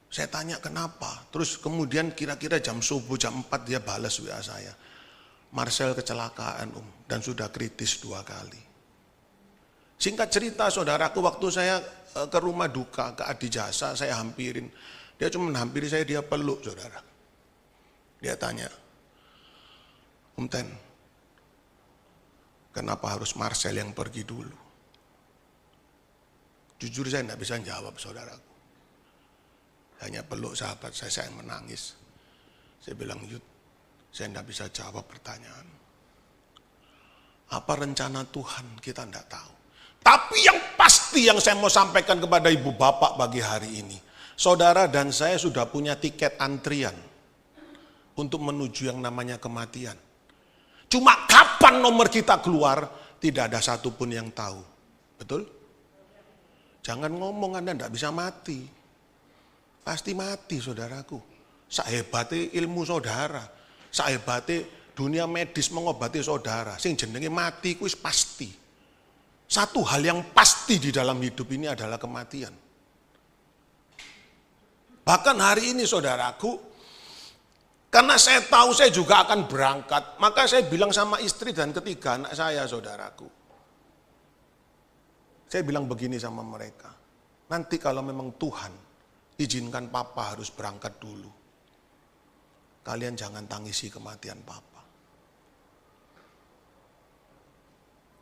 Saya tanya kenapa, terus kemudian kira-kira jam subuh, jam 4 dia balas WA saya. Marcel kecelakaan dan sudah kritis 2 kali. Singkat cerita saudaraku, waktu saya ke rumah duka, ke Adijasa, saya hampirin. Dia cuma hampiri saya, dia peluk saudara. Dia tanya, Ten, kenapa harus Marcel yang pergi dulu? Jujur saya tidak bisa jawab saudaraku. Hanya peluk sahabat saya yang menangis. Saya bilang, Yud, saya tidak bisa jawab pertanyaan. Apa rencana Tuhan kita tidak tahu. Tapi yang pasti yang saya mau sampaikan kepada ibu bapak pagi hari ini. Saudara dan saya sudah punya tiket antrian untuk menuju yang namanya kematian. Cuma kapan nomor kita keluar, tidak ada satupun yang tahu. Betul? Jangan ngomong Anda tidak bisa mati. Pasti mati saudaraku. Sahebatnya ilmu saudara. Sahebatnya dunia medis mengobati saudara. Sing jenenge mati kuwi pasti. Satu hal yang pasti di dalam hidup ini adalah kematian. Bahkan hari ini saudaraku, karena saya tahu saya juga akan berangkat, maka saya bilang sama istri dan ketiga anak saya saudaraku. Saya bilang begini sama mereka, nanti kalau memang Tuhan izinkan papa harus berangkat dulu, kalian jangan tangisi kematian papa.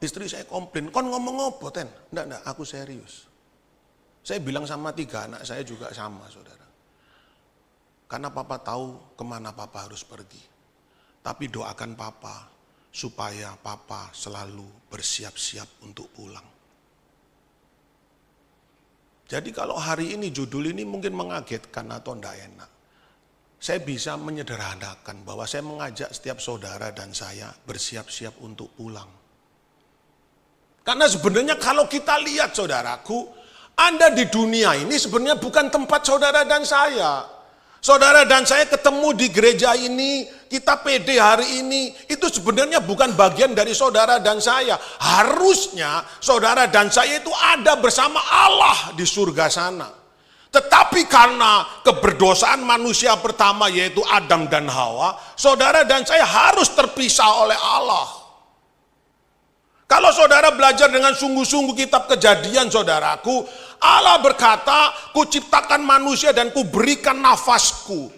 Istri saya komplain, kon ngomong apa Ten? Enggak, aku serius. Saya bilang sama 3 anak saya juga sama saudara. Karena papa tahu kemana papa harus pergi. Tapi doakan papa supaya papa selalu bersiap-siap untuk pulang. Jadi kalau hari ini judul ini mungkin mengagetkan atau enggak enak. Saya bisa menyederhanakan bahwa saya mengajak setiap saudara dan saya bersiap-siap untuk pulang. Karena sebenarnya kalau kita lihat saudaraku, Anda di dunia ini sebenarnya bukan tempat saudara dan saya. Saudara dan saya ketemu di gereja ini, kita pede hari ini, itu sebenarnya bukan bagian dari saudara dan saya. Harusnya saudara dan saya itu ada bersama Allah di surga sana. Tetapi karena keberdosaan manusia pertama yaitu Adam dan Hawa, saudara dan saya harus terpisah oleh Allah. Kalau saudara belajar dengan sungguh-sungguh kitab Kejadian saudaraku, Allah berkata, kuciptakan manusia dan kuberikan nafasku,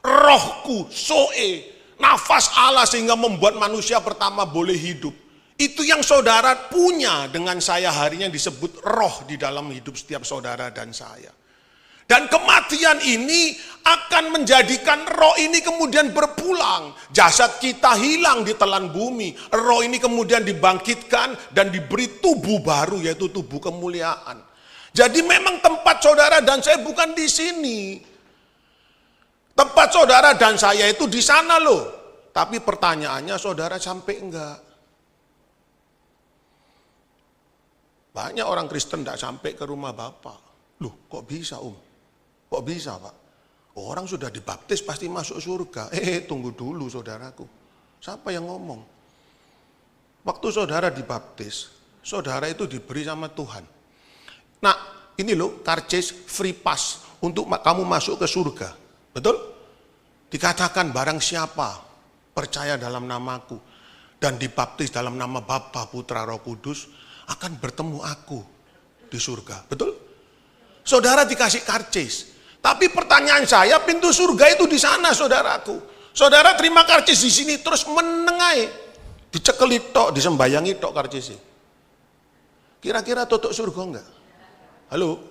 rohku, soe, nafas Allah sehingga membuat manusia pertama boleh hidup. Itu yang saudara punya dengan saya hari ini yang disebut roh di dalam hidup setiap saudara dan saya. Dan kematian ini akan menjadikan roh ini kemudian berpulang. Jasad kita hilang di telan bumi. Roh ini kemudian dibangkitkan dan diberi tubuh baru, yaitu tubuh kemuliaan. Jadi memang tempat saudara dan saya bukan di sini. Tempat saudara dan saya itu di sana loh. Tapi pertanyaannya saudara sampai enggak? Banyak orang Kristen tidak sampai ke rumah Bapak. Loh kok bisa Kok bisa Pak? Orang sudah dibaptis pasti masuk surga. Tunggu dulu saudaraku. Siapa yang ngomong? Waktu saudara dibaptis, saudara itu diberi sama Tuhan. Nah ini loh karcis free pass untuk kamu masuk ke surga. Betul? Dikatakan barang siapa percaya dalam namaku dan dibaptis dalam nama Bapa, Putra, Roh Kudus akan bertemu aku di surga. Betul? Saudara dikasih karcis. Tapi pertanyaan saya, pintu surga itu di sana saudaraku. Saudara terima karcis di sini terus menengai. Dicekeli tok, disembayangi tok karcisnya. Kira-kira tutup surga enggak? Halo?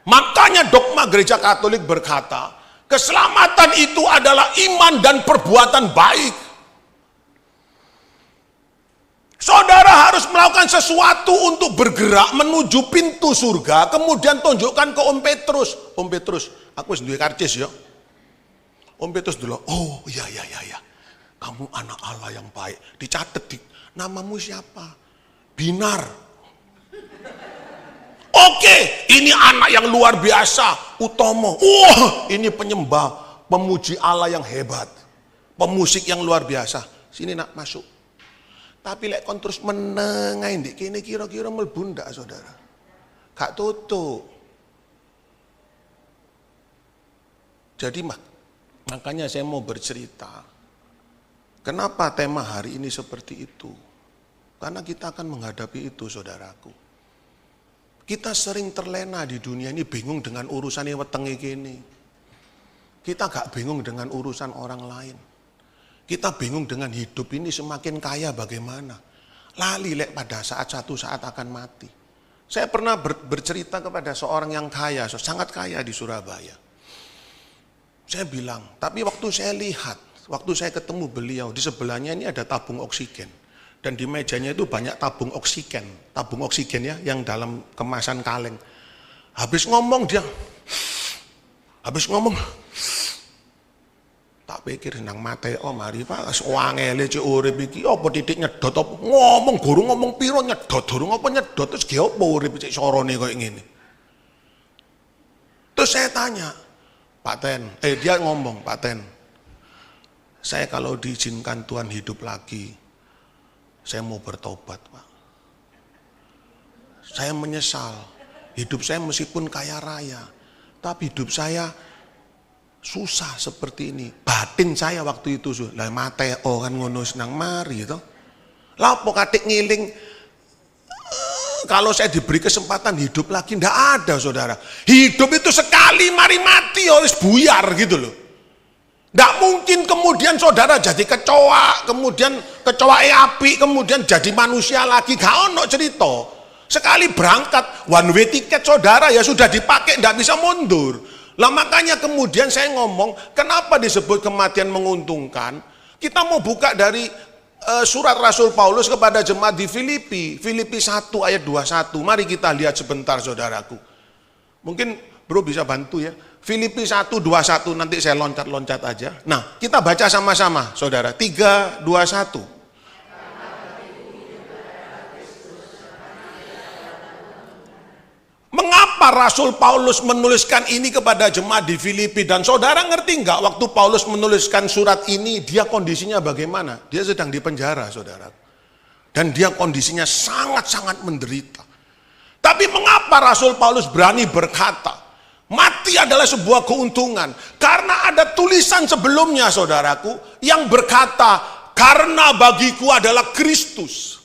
Makanya dogma gereja Katolik berkata, keselamatan itu adalah iman dan perbuatan baik. Saudara harus melakukan sesuatu untuk bergerak menuju pintu surga, kemudian tunjukkan ke Om Petrus. Om Petrus, aku wis duwe karcis ya. Om Petrus dulu, oh iya. Kamu anak Allah yang baik. Dicatat di namamu siapa? Binar. Oke, ini anak yang luar biasa, Utomo. Ini penyembah, pemuji Allah yang hebat. Pemusik yang luar biasa. Sini nak masuk. Tapi lek kon terus menengai ndik kene kira-kira mlebu ndak saudara? Gak tutup. Jadi makanya saya mau bercerita. Kenapa tema hari ini seperti itu? Karena kita akan menghadapi itu saudaraku. Kita sering terlena di dunia ini bingung dengan urusan yang wetenge kene. Kita gak bingung dengan urusan orang lain. Kita bingung dengan hidup ini semakin kaya bagaimana. Lali lek pada satu saat akan mati. Saya pernah bercerita kepada seorang yang kaya, sangat kaya di Surabaya. Saya bilang, tapi waktu saya lihat, waktu saya ketemu beliau, di sebelahnya ini ada tabung oksigen. Dan di mejanya itu banyak tabung oksigen ya, yang dalam kemasan kaleng. Habis ngomong, tak pikir nang mate mari Pak wangele cek urip iki apa titik nyedot apa ngomong guru ngomong piro nyedot durung apa nyedot terus ge apa urip cek sorone koyo ngene. Terus saya tanya, Pak Ten, dia ngomong, Pak Ten, saya kalau diizinkan Tuhan hidup lagi, saya mau bertobat Pak. Saya menyesal, hidup saya meskipun kaya raya, tapi hidup saya susah seperti ini. Batin saya waktu itu lah mateo kan ngono senang mari to. Lah apa katik ngiling kalau saya diberi kesempatan hidup lagi ndak ada saudara. Hidup itu sekali mari mati harus buyar gitu loh. Ndak mungkin kemudian saudara jadi kecoa, kemudian kecoa api, kemudian jadi manusia lagi. Gak ono cerita. Sekali berangkat one way tiket saudara ya sudah dipakai ndak bisa mundur. Lah makanya kemudian saya ngomong, kenapa disebut kematian menguntungkan? Kita mau buka dari surat Rasul Paulus kepada jemaat di Filipi 1 ayat 21. Mari kita lihat sebentar saudaraku. Mungkin bro bisa bantu ya. Filipi 1:21 nanti saya loncat-loncat aja. Nah, kita baca sama-sama saudara. 3, 2, 1. Mengapa Rasul Paulus menuliskan ini kepada jemaat di Filipi? Dan saudara ngerti enggak waktu Paulus menuliskan surat ini dia kondisinya bagaimana? Dia sedang di penjara saudara. Dan dia kondisinya sangat-sangat menderita. Tapi mengapa Rasul Paulus berani berkata mati adalah sebuah keuntungan? Karena ada tulisan sebelumnya saudaraku yang berkata karena bagiku adalah Kristus.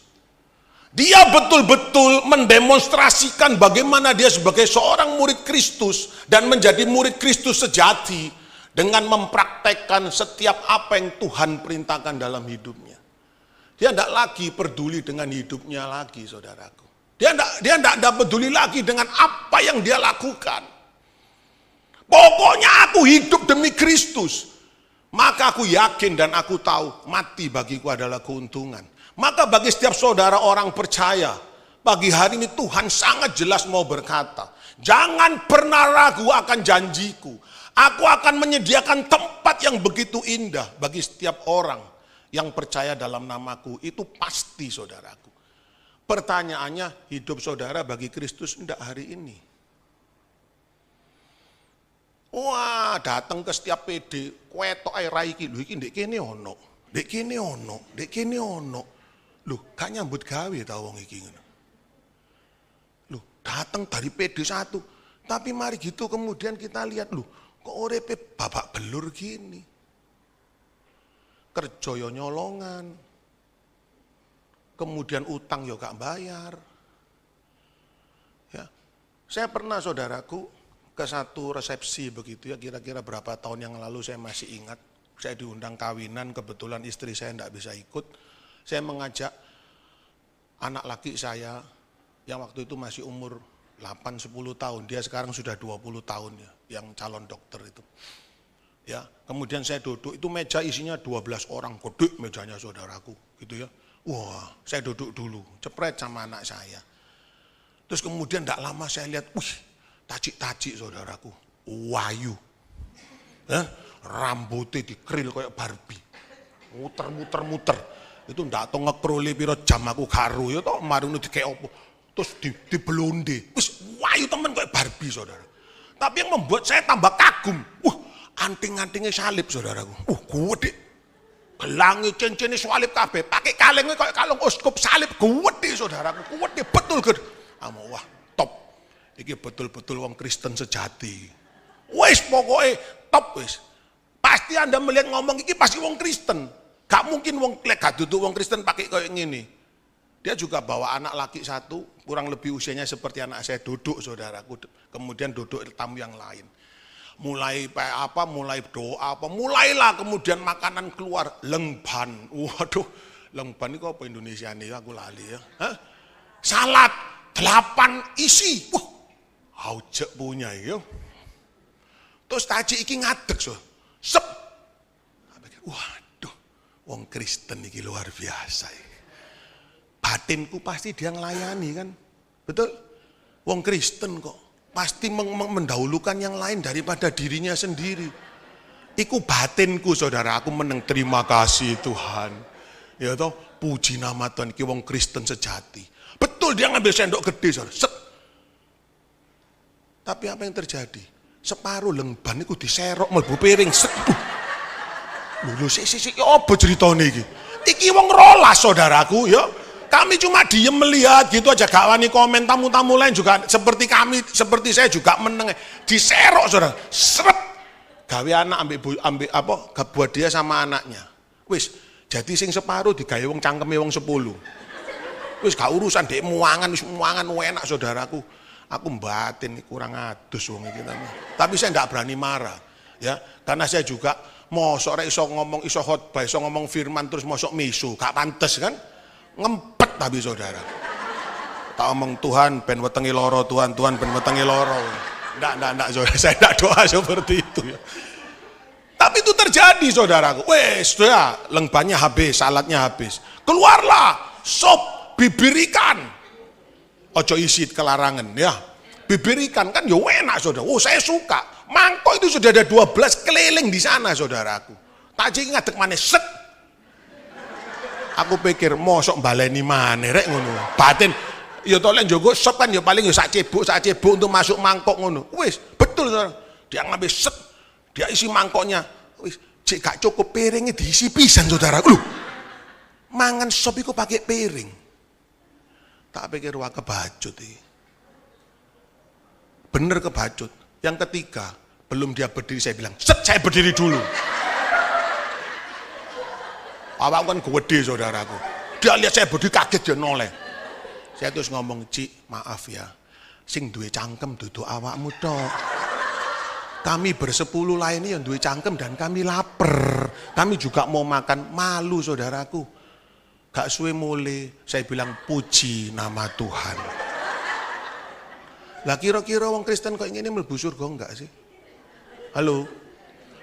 Dia betul-betul mendemonstrasikan bagaimana dia sebagai seorang murid Kristus dan menjadi murid Kristus sejati dengan mempraktekkan setiap apa yang Tuhan perintahkan dalam hidupnya. Dia tidak lagi peduli dengan hidupnya lagi saudaraku. Dia tidak peduli lagi dengan apa yang dia lakukan. Pokoknya aku hidup demi Kristus. Maka aku yakin dan aku tahu mati bagiku adalah keuntungan. Maka bagi setiap saudara orang percaya, pagi hari ini Tuhan sangat jelas mau berkata, jangan pernah ragu akan janjiku. Aku akan menyediakan tempat yang begitu indah bagi setiap orang yang percaya dalam namaku. Itu pasti, saudaraku. Pertanyaannya, hidup saudara bagi Kristus enggak hari ini? Wah, datang ke setiap PD, kwetok ae rai iki lho, iki ndek kene ono, ndek kene ono, ndek kene ono. Lho, gak nyambut gawe ta wong iki ngono. Lho, datang dari PD 1, tapi mari gitu kemudian kita lihat, lho, kok urepe babak belur gini. Kerja yo nyolongan. Kemudian utang yo gak bayar. Ya. Saya pernah, saudaraku, ke satu resepsi begitu ya, kira-kira berapa tahun yang lalu saya masih ingat. Saya diundang kawinan, kebetulan istri saya tidak bisa ikut. Saya mengajak anak laki saya yang waktu itu masih umur 8-10 tahun, dia sekarang sudah 20 tahun ya, yang calon dokter itu. Ya, kemudian saya duduk, itu meja isinya 12 orang, gede mejanya, saudaraku, gitu ya. Wah, saya duduk dulu, cepret sama anak saya. Terus kemudian tidak lama saya lihat, wih, tacik-tacik, saudaraku, wayu. Rambutnya dikeril kayak Barbie. Muter-muter. Itu ndak tau ngekroli piro jam aku karo ya toh marune dikek opo. Terus dibelonde. Wis wayu temen kayak Barbie, saudara. Tapi yang membuat saya tambah kagum. Anting-antingnya salib, saudaraku. Gede. Gelangi cincin salib kabeh. Pakai kalengnya kayak kalung uskup salib gede, saudaraku. Gede betul gede. Wah, top. Iki betul-betul wong Kristen sejati. Wis pokoknya top wis. Pasti Anda melihat ngomong iki pasti wong Kristen. Gak mungkin wong gak duduk wong Kristen pakai kayak gini. Dia juga bawa anak laki satu, kurang lebih usianya seperti anak saya, duduk, saudaraku. Kemudian duduk tamu yang lain. Mulai mulai doa mulailah kemudian makanan keluar, lengban. Waduh, lengban itu apa Indonesia nih, aku lali ya. Salad 8 isi. Haujek punya ya. Terus taji iki ngadeg, so. Sep. Waduh, wong Kristen iki luar biasa. Batinku pasti dia ngelayani kan. Betul? Wong Kristen kok pasti mendahulukan yang lain daripada dirinya sendiri. Iku batinku, saudara, aku meneng, terima kasih Tuhan. Ya toh, puji nama Tuhan, iki wong Kristen sejati. Betul, dia ngambil sendok gede, saudara. Set. Tapi apa yang terjadi? Separuh lengban itu diserok mlebu piring. Set. Lho, apa ceritane iki? Iki wong rolas, saudaraku, ya. Kami cuma diem melihat gitu aja, gak wani komen. Tamu-tamu lain juga seperti kami, seperti saya juga meneng. Diserok, saudara. Seret. Gawe anak ambil apa? Buat dia sama anaknya. Wis, jadi sing separuh digawe wong cangkeme wong 10. Wis gak urusan dek muangan enak, saudaraku. Aku batin kurang adus wong iki. Tapi saya enggak berani marah, ya. Karena saya juga mosok rek iso ngomong, iso khotbah, iso ngomong firman terus mosok misu, gak pantes kan? Ngempet tapi, saudara. Tak omong Tuhan ben wetengi loro, Tuhan ben wetengi loro. Enggak, saudara. Saya enggak doa seperti itu ya. Tapi itu terjadi, saudaraku. Wes, ya, lengbannya habis, saladnya habis. Keluarlah sop bibir ikan. Ojo isi kelarangan ya. Bibir ikan kan ya enak, saudara. Saya suka. Mangkok itu sudah ada 12 keliling di sana, saudaraku. Taji ngadeg maneh set. Aku pikir mosok baleni maneh rek ngono. Batin ya to lek njogo sop kan ya paling ya sak cebuk untuk masuk mangkok ngono. Wis, betul, saudara. Dia ngambil set. Dia isi mangkoknya. Wis, cek gak cukup piringnya diisi pisan, saudaraku. Lho. Mangan sop iku pakai piring. Tak pikir wah kebacut iki. Bener kebacut. Yang ketiga, belum dia berdiri saya bilang, "Set, saya berdiri dulu." Awak kan gede, saudaraku. Dia lihat saya berdiri kaget, dia noleh. Saya terus ngomong, "Cik, maaf ya. Sing duwe cangkem duduk awakmu tok. Kami bersepuluh lainnya yang duwe cangkem dan kami lapar. Kami juga mau makan, malu, saudaraku." Gak suwe mulai, saya bilang puji nama Tuhan. Lah kira-kira wong Kristen kok ingin mlebu surga enggak sih? Halo?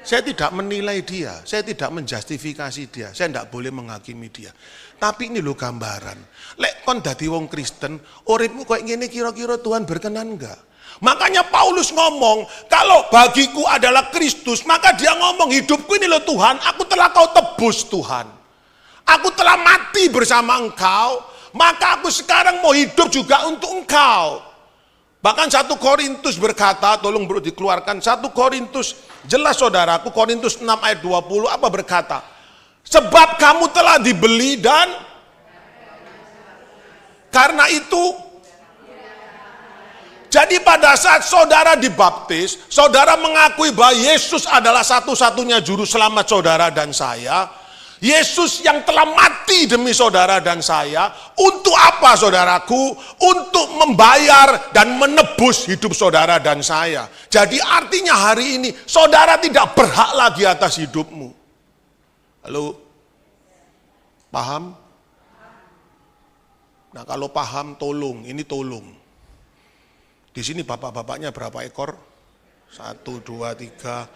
Saya tidak menilai dia, saya tidak menjustifikasi dia, saya tidak boleh menghakimi dia. Tapi ini loh gambaran. Lek kon dadi wong Kristen, uripmu kok ngene kira-kira Tuhan berkenan enggak? Makanya Paulus ngomong, kalau bagiku adalah Kristus, maka dia ngomong, hidupku ini loh Tuhan, aku telah kau tebus Tuhan. Aku telah mati bersama engkau, maka aku sekarang mau hidup juga untuk engkau. Bahkan 1 Korintus berkata, tolong bro dikeluarkan, 1 Korintus, jelas saudaraku, Korintus 6 ayat 20, apa berkata? Sebab kamu telah dibeli dan karena itu, jadi pada saat saudara dibaptis, saudara mengakui bahwa Yesus adalah satu-satunya juru selamat saudara dan saya. Yesus yang telah mati demi saudara dan saya, untuk apa saudaraku? Untuk membayar dan menebus hidup saudara dan saya. Jadi artinya hari ini, saudara tidak berhak lagi atas hidupmu. Halo? Paham? Nah kalau paham tolong, ini tolong. Di sini bapak-bapaknya berapa ekor? 1, 2, 3.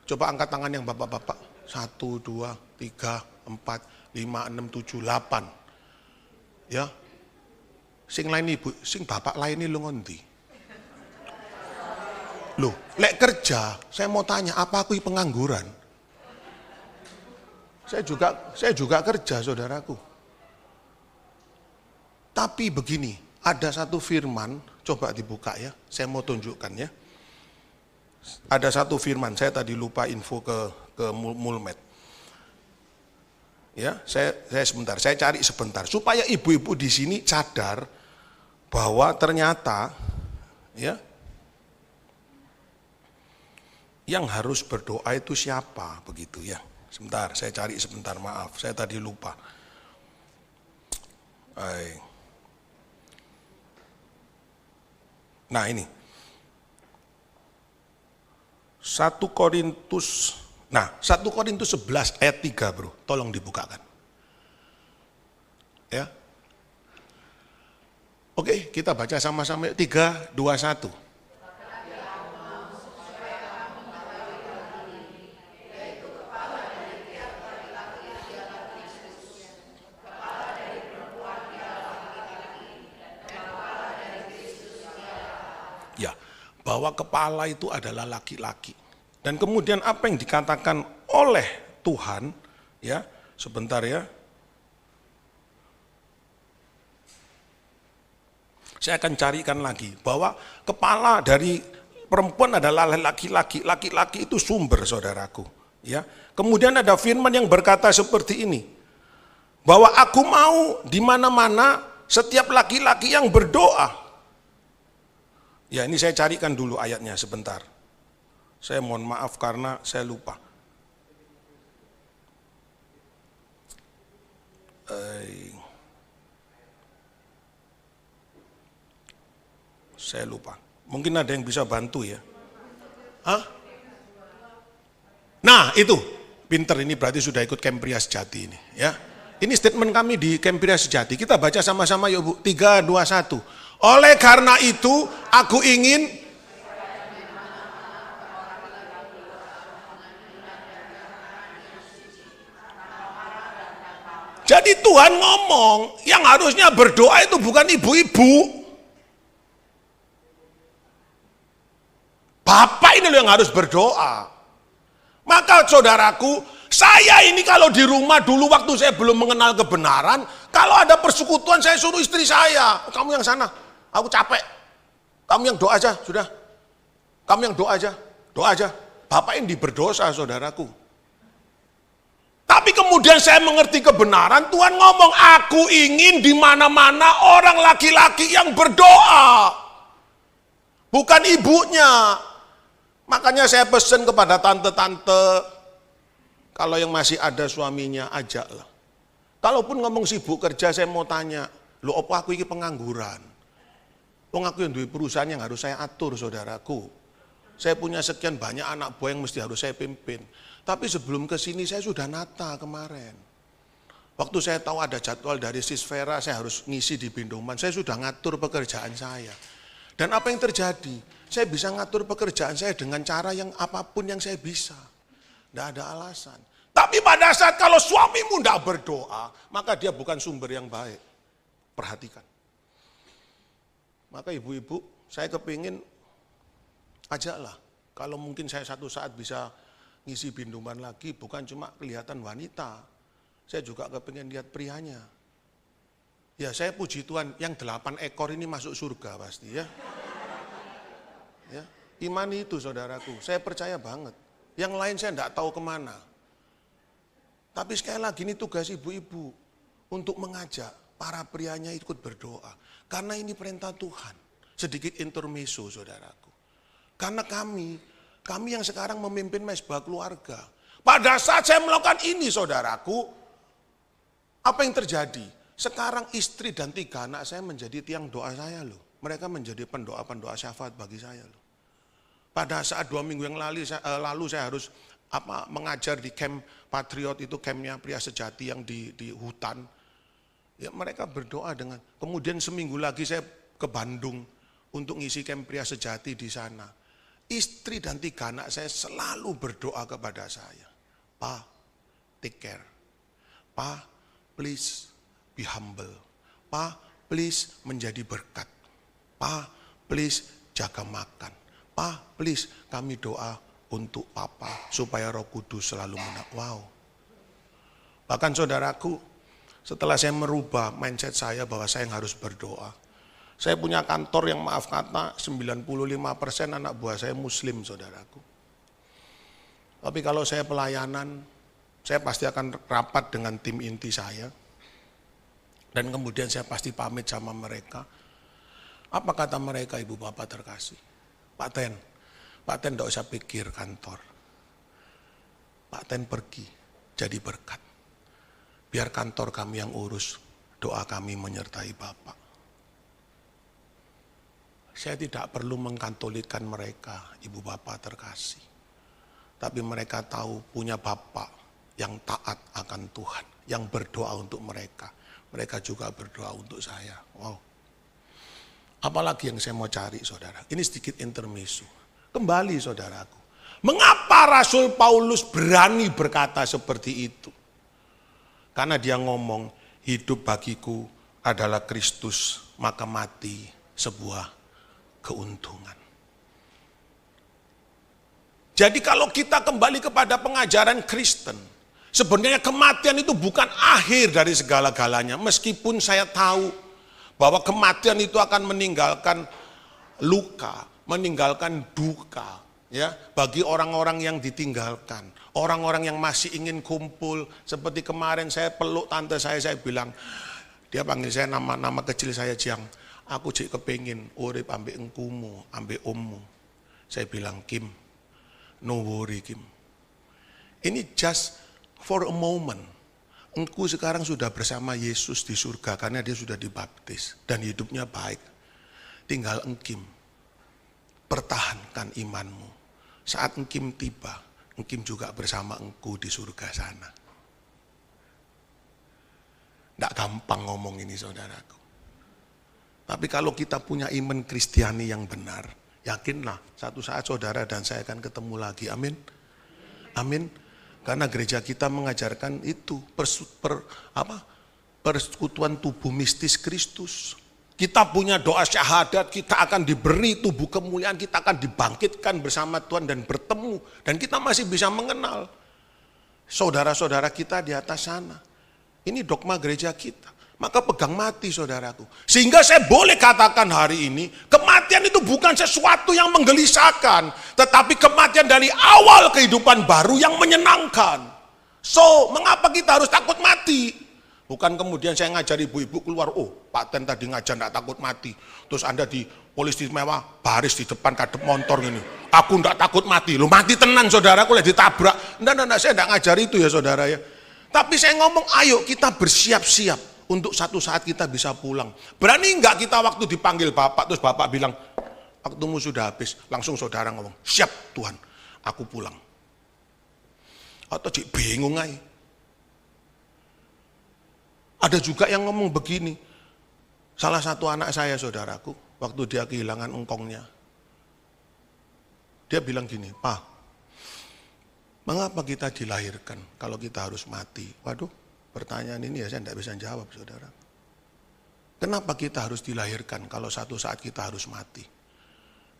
Coba angkat tangan yang bapak-bapak. 1, 2, 3, 4, 5, 6, 7, 8. Ya. Sing lain ibu, sing bapak lain ini lu ngondi. Loh, lek kerja, saya mau tanya, apa aku pengangguran? Saya juga kerja, saudaraku. Tapi begini, ada satu firman, coba dibuka ya, saya mau tunjukkan ya. Ada satu firman, saya tadi lupa info ke Mulmed. Ya, saya sebentar, saya cari sebentar supaya ibu-ibu di sini sadar bahwa ternyata ya yang harus berdoa itu siapa begitu ya. Sebentar, saya cari sebentar, maaf, saya tadi lupa. Nah ini 1 Korintus 11 ayat 3 bro, tolong dibukakan. Ya. Oke, kita baca sama-sama 3, 2, 1. Ya, bahwa kepala itu adalah laki-laki. Dan kemudian apa yang dikatakan oleh Tuhan, ya, sebentar ya. Saya akan carikan lagi bahwa kepala dari perempuan adalah laki-laki. Laki-laki itu sumber, saudaraku, ya. Kemudian ada firman yang berkata seperti ini. Bahwa aku mau di mana-mana setiap laki-laki yang berdoa. Ya, ini saya carikan dulu ayatnya sebentar. Saya mohon maaf karena saya lupa. Saya lupa. Mungkin ada yang bisa bantu ya. Hah? Nah itu, pinter ini berarti sudah ikut Camp Pria Sejati ini. Ya. Ini statement kami di Camp Pria Sejati. Kita baca sama-sama yuk Bu. 3, 2, 1. Oleh karena itu aku ingin jadi Tuhan ngomong, yang harusnya berdoa itu bukan ibu-ibu. Bapak ini loh yang harus berdoa. Maka saudaraku, saya ini kalau di rumah dulu waktu saya belum mengenal kebenaran, kalau ada persekutuan saya suruh istri saya, kamu yang sana, aku capek. Kamu yang doa aja, sudah. Kamu yang doa aja. Bapak ini berdosa, saudaraku. Tapi kemudian saya mengerti kebenaran, Tuhan ngomong, aku ingin di mana-mana orang laki-laki yang berdoa. Bukan ibunya. Makanya saya pesan kepada tante-tante, kalau yang masih ada suaminya, ajaklah. Kalaupun ngomong sibuk kerja, saya mau tanya, loh apa aku ini pengangguran? Wong aku yang duwe perusahaan yang harus saya atur, saudaraku. Saya punya sekian banyak anak buah yang mesti harus saya pimpin. Tapi sebelum ke sini saya sudah nata kemarin. Waktu saya tahu ada jadwal dari Sis Vera, saya harus ngisi di Bindoman, saya sudah ngatur pekerjaan saya. Dan apa yang terjadi? Saya bisa ngatur pekerjaan saya dengan cara yang apapun yang saya bisa. Tidak ada alasan. Tapi pada saat kalau suamimu tidak berdoa, maka dia bukan sumber yang baik. Perhatikan. Maka ibu-ibu, saya kepingin ajaklah. Kalau mungkin saya satu saat bisa ngisi binduman lagi, bukan cuma kelihatan wanita. Saya juga kepingin lihat prianya. Ya saya puji Tuhan, yang 8 ekor ini masuk surga pasti ya. Ya, imani itu saudaraku, saya percaya banget. Yang lain saya tidak tahu kemana. Tapi sekali lagi ini tugas ibu-ibu untuk mengajak para prianya ikut berdoa. Karena ini perintah Tuhan. Sedikit intermezzo saudaraku. Karena kami yang sekarang memimpin mesbah keluarga. Pada saat saya melakukan ini saudaraku, apa yang terjadi? Sekarang istri dan 3 anak saya menjadi tiang doa saya loh. Mereka menjadi pendoa-pendoa syafaat bagi saya loh. Pada saat 2 minggu yang lalu saya harus mengajar di camp Patriot, itu campnya pria sejati yang di hutan. Ya mereka berdoa dengan, kemudian seminggu lagi saya ke Bandung untuk ngisi camp pria sejati di sana. Istri dan 3 anak saya selalu berdoa kepada saya. Pa, take care. Pa, please be humble. Pa, please menjadi berkat. Pa, please jaga makan. Pa, please kami doa untuk Papa supaya Roh Kudus selalu Wow. Bahkan saudaraku, setelah saya merubah mindset saya bahwa saya harus berdoa. Saya punya kantor yang maaf kata 95% anak buah saya muslim saudaraku. Tapi kalau saya pelayanan, saya pasti akan rapat dengan tim inti saya. Dan kemudian saya pasti pamit sama mereka. Apa kata mereka ibu bapak terkasih? Pak Ten tidak usah pikir kantor. Pak Ten pergi jadi berkat. Biar kantor kami yang urus, doa kami menyertai Bapak. Saya tidak perlu mengkatolikan mereka, ibu bapak terkasih. Tapi mereka tahu punya Bapak yang taat akan Tuhan, yang berdoa untuk mereka. Mereka juga berdoa untuk saya. Wow. Apalagi yang saya mau cari saudara. Ini sedikit intermezzo. Kembali saudaraku. Mengapa Rasul Paulus berani berkata seperti itu? Karena dia ngomong, hidup bagiku adalah Kristus, maka mati sebuah keuntungan. Jadi kalau kita kembali kepada pengajaran Kristen, sebenarnya kematian itu bukan akhir dari segala-galanya. Meskipun saya tahu bahwa kematian itu akan meninggalkan luka, meninggalkan duka, ya, bagi orang-orang yang ditinggalkan, orang-orang yang masih ingin kumpul. Seperti kemarin saya peluk tante saya bilang, dia panggil saya nama kecil saya Jiang, aku cik kepingin urip ambek engkumu, ambek ommu. Saya bilang, Kim, no worry Kim. Ini just for a moment. Engkau sekarang sudah bersama Yesus di surga karena dia sudah dibaptis dan hidupnya baik. Tinggal engkim, pertahankan imanmu. Saat engkim tiba, engkim juga bersama engkau di surga sana. Tidak gampang ngomong ini saudaraku. Tapi kalau kita punya iman Kristiani yang benar, yakinlah satu saat saudara dan saya akan ketemu lagi. Amin. Amin. Karena gereja kita mengajarkan itu persekutuan tubuh mistis Kristus. Kita punya doa syahadat, kita akan diberi tubuh kemuliaan, kita akan dibangkitkan bersama Tuhan dan bertemu. Dan kita masih bisa mengenal saudara-saudara kita di atas sana. Ini dogma gereja kita. Maka pegang mati saudaraku. Sehingga saya boleh katakan hari ini, kematian itu bukan sesuatu yang menggelisahkan, tetapi kematian dari awal kehidupan baru yang menyenangkan. So, mengapa kita harus takut mati? Bukan kemudian saya ngajar ibu-ibu keluar, oh Pak Ten tadi ngajar enggak takut mati. Terus Anda di polisi mewah, baris di depan kadep motor ini. Aku enggak takut mati. Loh mati tenan saudaraku, lihat ditabrak. Enggak, saya enggak ngajar itu ya saudara ya. Tapi saya ngomong, ayo kita bersiap-siap. Untuk satu saat kita bisa pulang. Berani enggak kita waktu dipanggil Bapak, terus Bapak bilang, waktumu sudah habis. Langsung saudara ngomong, siap Tuhan, aku pulang. Atau bingung aja. Ada juga yang ngomong begini, salah satu anak saya saudaraku, waktu dia kehilangan engkongnya. Dia bilang gini, "Pak, mengapa kita dilahirkan kalau kita harus mati?" Waduh, pertanyaan ini ya saya tidak bisa jawab, saudara. Kenapa kita harus dilahirkan kalau satu saat kita harus mati?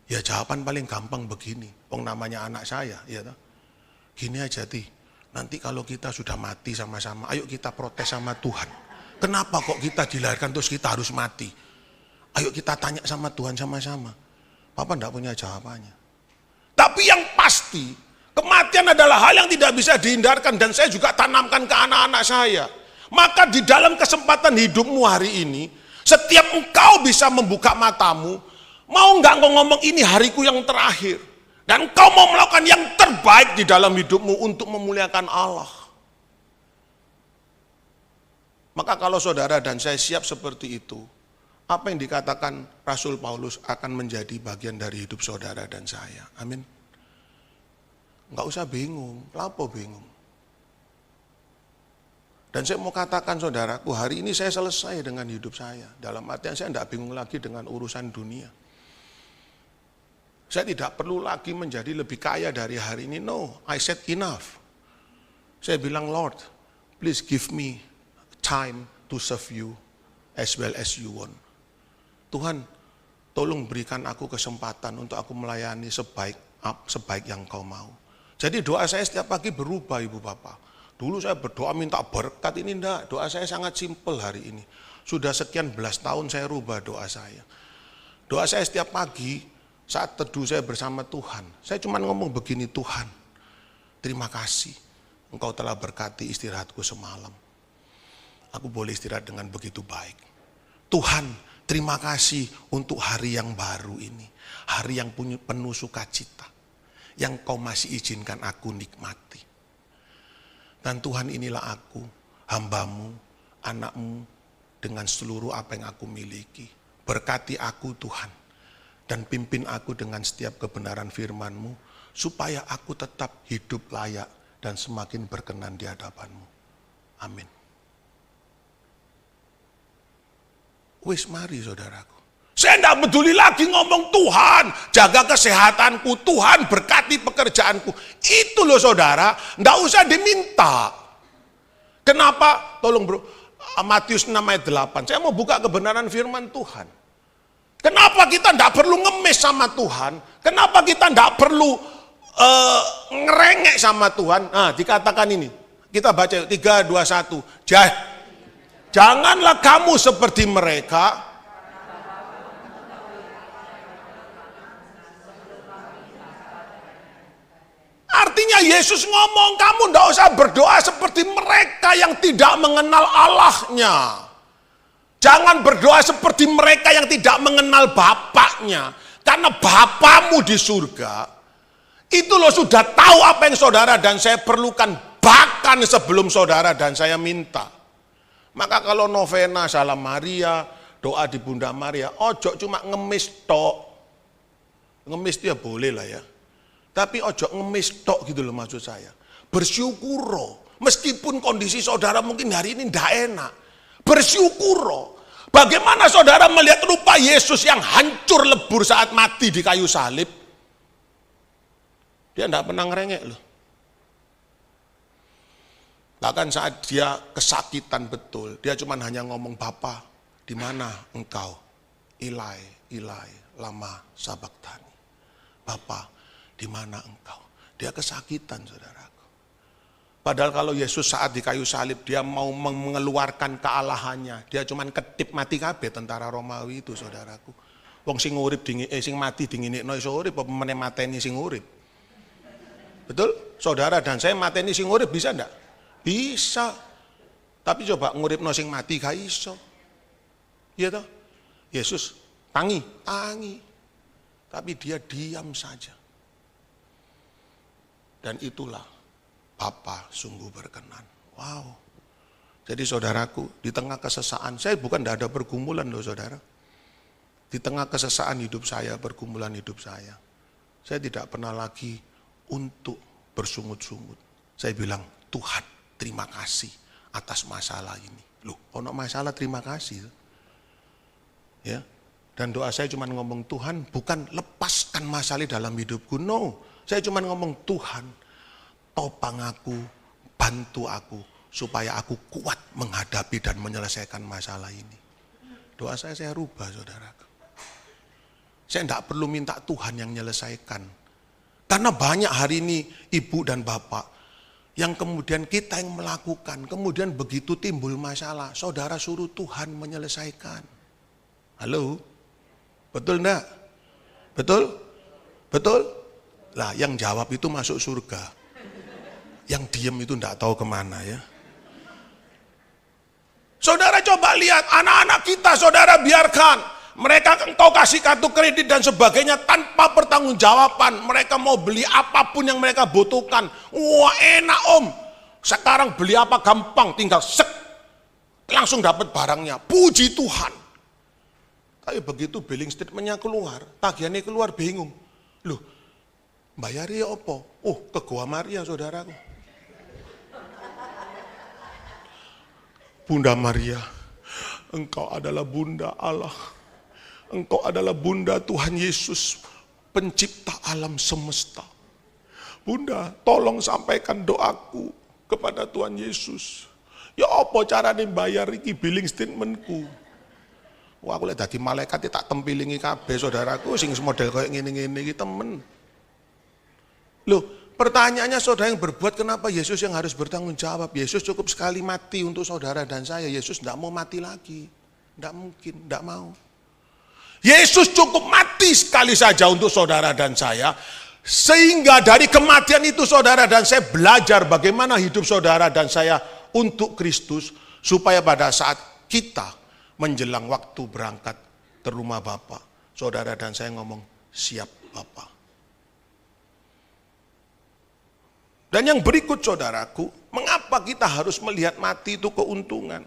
Ya jawaban paling gampang begini, namanya anak saya, ya toh. Gini aja, Ti, nanti kalau kita sudah mati sama-sama, ayo kita protes sama Tuhan. Kenapa kok kita dilahirkan terus kita harus mati? Ayo kita tanya sama Tuhan sama-sama. Papa tidak punya jawabannya. Tapi yang pasti, kematian adalah hal yang tidak bisa dihindarkan dan saya juga tanamkan ke anak-anak saya. Maka di dalam kesempatan hidupmu hari ini, setiap engkau bisa membuka matamu, mau nggak engkau ngomong ini hariku yang terakhir. Dan engkau mau melakukan yang terbaik di dalam hidupmu untuk memuliakan Allah. Maka kalau saudara dan saya siap seperti itu, apa yang dikatakan Rasul Paulus akan menjadi bagian dari hidup saudara dan saya. Amin. Enggak usah bingung, lapo bingung. Dan saya mau katakan saudaraku, hari ini saya selesai dengan hidup saya. Dalam artian saya tidak bingung lagi dengan urusan dunia. Saya tidak perlu lagi menjadi lebih kaya dari hari ini. No, I said enough. Saya bilang, Lord, please give me time to serve you as well as you want. Tuhan, tolong berikan aku kesempatan untuk aku melayani sebaik yang kau mau. Jadi doa saya setiap pagi berubah, Ibu Bapak. Dulu saya berdoa minta berkat, ini enggak. Doa saya sangat simpel hari ini. Sudah sekian belas tahun saya rubah doa saya. Doa saya setiap pagi saat teduh saya bersama Tuhan. Saya cuma ngomong begini, Tuhan, terima kasih Engkau telah berkati istirahatku semalam. Aku boleh istirahat dengan begitu baik. Tuhan, terima kasih untuk hari yang baru ini. Hari yang penuh sukacita. Yang kau masih izinkan aku nikmati. Dan Tuhan, inilah aku, hambamu, anakmu, dengan seluruh apa yang aku miliki. Berkati aku Tuhan, dan pimpin aku dengan setiap kebenaran firman-Mu, supaya aku tetap hidup layak dan semakin berkenan di hadapan-Mu. Amin. Wis mari saudaraku. Saya tidak peduli lagi ngomong Tuhan, jaga kesehatanku, Tuhan berkati pekerjaanku. Itu loh saudara, tidak usah diminta. Kenapa? Tolong bro, Matius 6 ayat 8. Saya mau buka kebenaran firman Tuhan. Kenapa kita tidak perlu ngemis sama Tuhan? Kenapa kita tidak perlu ngerengek sama Tuhan? Nah, dikatakan ini. Kita baca 3, 2, 1. Janganlah kamu seperti mereka. Artinya Yesus ngomong, kamu tidak usah berdoa seperti mereka yang tidak mengenal Allahnya. Jangan berdoa seperti mereka yang tidak mengenal Bapaknya. Karena Bapamu di surga, itu loh sudah tahu apa yang saudara dan saya perlukan, bahkan sebelum saudara dan saya minta. Maka kalau novena Salam Maria, doa di Bunda Maria, ojo cuma ngemis tok. Ngemis dia boleh lah ya. Tapi ojo ngemis tok gitu loh maksud saya. Bersyukur, meskipun kondisi saudara mungkin hari ini tidak enak. Bersyukur. Bagaimana saudara melihat rupa Yesus yang hancur lebur saat mati di kayu salib? Dia tidak pernah ngerengek loh. Bahkan saat dia kesakitan betul, dia cuma hanya ngomong, Bapa, di mana engkau? Ilai, Ilai, lama sabachthani. Bapa, di mana engkau? Dia kesakitan saudaraku. Padahal kalau Yesus saat di kayu salib dia mau mengeluarkan kealahannya, dia cuman ketip mati kabeh tentara Romawi itu saudaraku. Wong sing urip sing mati dinginekno iso urip apa meneh mateni sing urip. Betul? Saudara dan saya mateni sing urip bisa ndak? Bisa. Tapi coba nguripno sing mati gak iso. Iya toh? Yesus tangi. Tapi dia diam saja. Dan itulah Bapa sungguh berkenan. Wow. Jadi saudaraku, di tengah kesesaan, saya bukan tidak ada pergumulan loh saudara. Di tengah kesesaan hidup saya, pergumulan hidup saya tidak pernah lagi untuk bersungut-sungut. Saya bilang, Tuhan terima kasih atas masalah ini. Loh, ono masalah terima kasih. Ya. Dan doa saya cuma ngomong, Tuhan bukan lepaskan masalah dalam hidupku. No, saya cuma ngomong, Tuhan topang aku, bantu aku, supaya aku kuat menghadapi dan menyelesaikan masalah ini. Doa saya rubah, saudara. Saya tidak perlu minta Tuhan yang menyelesaikan. Karena banyak hari ini ibu dan bapak yang kemudian kita yang melakukan, kemudian begitu timbul masalah, saudara suruh Tuhan menyelesaikan. Halo? Betul enggak? Betul? Betul? Lah yang jawab itu masuk surga. Yang diem itu enggak tahu kemana ya. Saudara coba lihat anak-anak kita, saudara biarkan. Mereka engkau kasih kartu kredit dan sebagainya tanpa pertanggungjawaban. Mereka mau beli apapun yang mereka butuhkan. Wah enak om. Sekarang beli apa gampang, tinggal sek. Langsung dapat barangnya. Puji Tuhan. Tapi begitu billing statementnya keluar, tagihannya keluar bingung. Loh, bayarnya apa? Oh, ke Gua Maria saudaraku. Bunda Maria, engkau adalah Bunda Allah. Engkau adalah Bunda Tuhan Yesus, pencipta alam semesta. Bunda, tolong sampaikan doaku kepada Tuhan Yesus. Ya apa caranya bayar iki billing statementku? Wah aku lihat dadi malaikat tak tempilingi kabeh saudaraku sing model kayak ngene-ngene iki temen. Loh, pertanyaannya saudara yang berbuat kenapa Yesus yang harus bertanggung jawab? Yesus cukup sekali mati untuk saudara dan saya. Yesus tidak mau mati lagi. Tidak mungkin, tidak mau. Yesus cukup mati sekali saja untuk saudara dan saya. Sehingga dari kematian itu saudara dan saya belajar bagaimana hidup saudara dan saya untuk Kristus. Supaya pada saat kita menjelang waktu berangkat ke rumah Bapa, saudara dan saya ngomong, siap Bapa. Dan yang berikut saudaraku, mengapa kita harus melihat mati itu keuntungan?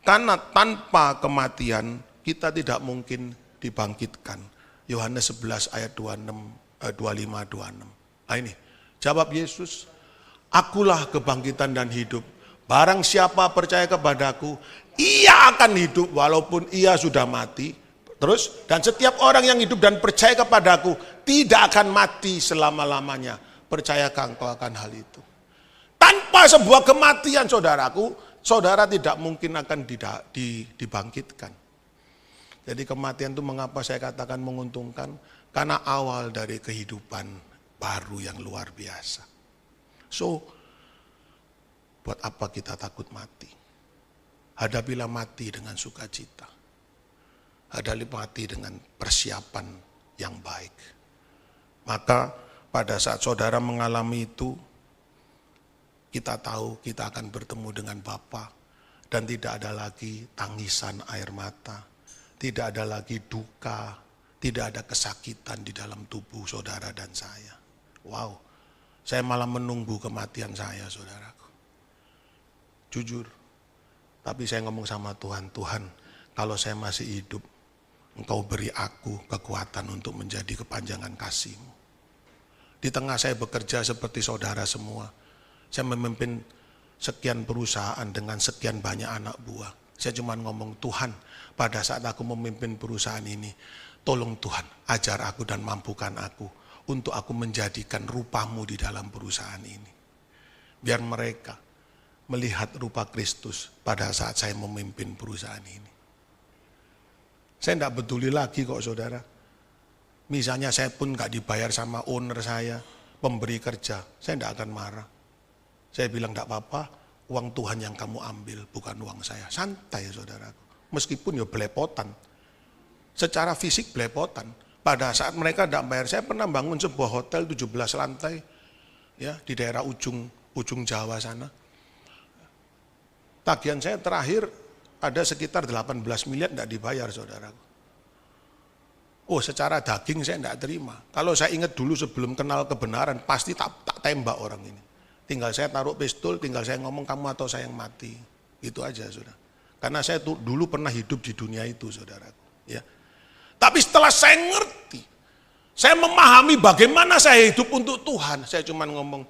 Karena tanpa kematian kita tidak mungkin dibangkitkan. Yohanes 11 ayat 25-26. Nah ini, jawab Yesus, akulah kebangkitan dan hidup. Barang siapa percaya kepadaku, ia akan hidup walaupun ia sudah mati. Terus, dan setiap orang yang hidup dan percaya kepadaku tidak akan mati selama-lamanya. Percayakah engkau akan hal itu? Tanpa sebuah kematian saudaraku, saudara tidak mungkin akan dibangkitkan. Jadi kematian itu mengapa saya katakan menguntungkan? Karena awal dari kehidupan baru yang luar biasa. So, buat apa kita takut mati? Hadapilah mati dengan sukacita. Hadapilah mati dengan persiapan yang baik. Maka pada saat saudara mengalami itu, kita tahu kita akan bertemu dengan Bapa dan tidak ada lagi tangisan air mata, tidak ada lagi duka, tidak ada kesakitan di dalam tubuh saudara dan saya. Wow, saya malah menunggu kematian saya saudaraku. Jujur, tapi saya ngomong sama Tuhan, Tuhan kalau saya masih hidup, Engkau beri aku kekuatan untuk menjadi kepanjangan kasih-Mu. Di tengah saya bekerja seperti saudara semua, saya memimpin sekian perusahaan dengan sekian banyak anak buah. Saya cuma ngomong, Tuhan pada saat aku memimpin perusahaan ini, tolong Tuhan ajar aku dan mampukan aku untuk aku menjadikan rupa-Mu di dalam perusahaan ini. Biar mereka melihat rupa Kristus pada saat saya memimpin perusahaan ini. Saya tidak peduli lagi kok saudara. Misalnya saya pun gak dibayar sama owner saya, pemberi kerja, saya tidak akan marah. Saya bilang tidak apa-apa, uang Tuhan yang kamu ambil, bukan uang saya. Santai saudaraku. Meskipun ya belepotan. Secara fisik belepotan. Pada saat mereka tidak bayar, saya pernah bangun sebuah hotel 17 lantai ya di daerah ujung Jawa sana. Tagihan saya terakhir ada sekitar 18 miliar tidak dibayar saudaraku. Oh secara daging saya tidak terima. Kalau saya ingat dulu sebelum kenal kebenaran pasti tak tembak orang ini. Tinggal saya taruh pistol, tinggal saya ngomong kamu atau saya yang mati. Itu aja saudara. Karena saya dulu pernah hidup di dunia itu saudaraku. Ya. Tapi setelah saya ngerti, saya memahami bagaimana saya hidup untuk Tuhan. Saya cuma ngomong,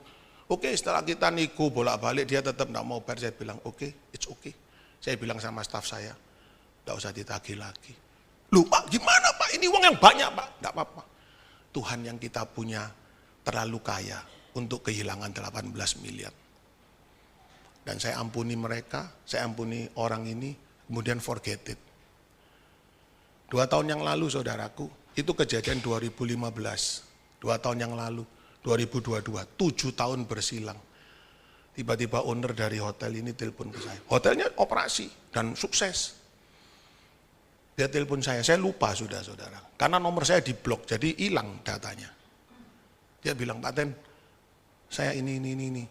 oke, setelah kita nego bolak-balik dia tetap tidak mau bayar. Saya bilang oke, it's okay. Saya bilang sama staf saya, tidak usah ditagih lagi. Loh Pak, gimana Pak? Ini uang yang banyak Pak. Enggak apa-apa. Tuhan yang kita punya terlalu kaya untuk kehilangan 18 miliar. Dan saya ampuni mereka, saya ampuni orang ini, kemudian forget it. 2 tahun yang lalu saudaraku, itu kejadian 2015. 2 tahun yang lalu, 2022, 7 tahun bersilang. Tiba-tiba owner dari hotel ini telepon ke saya. Hotelnya operasi dan sukses. Dia telepon saya lupa sudah saudara. Karena nomor saya diblok, jadi hilang datanya. Dia bilang, Pak Ten, saya ini.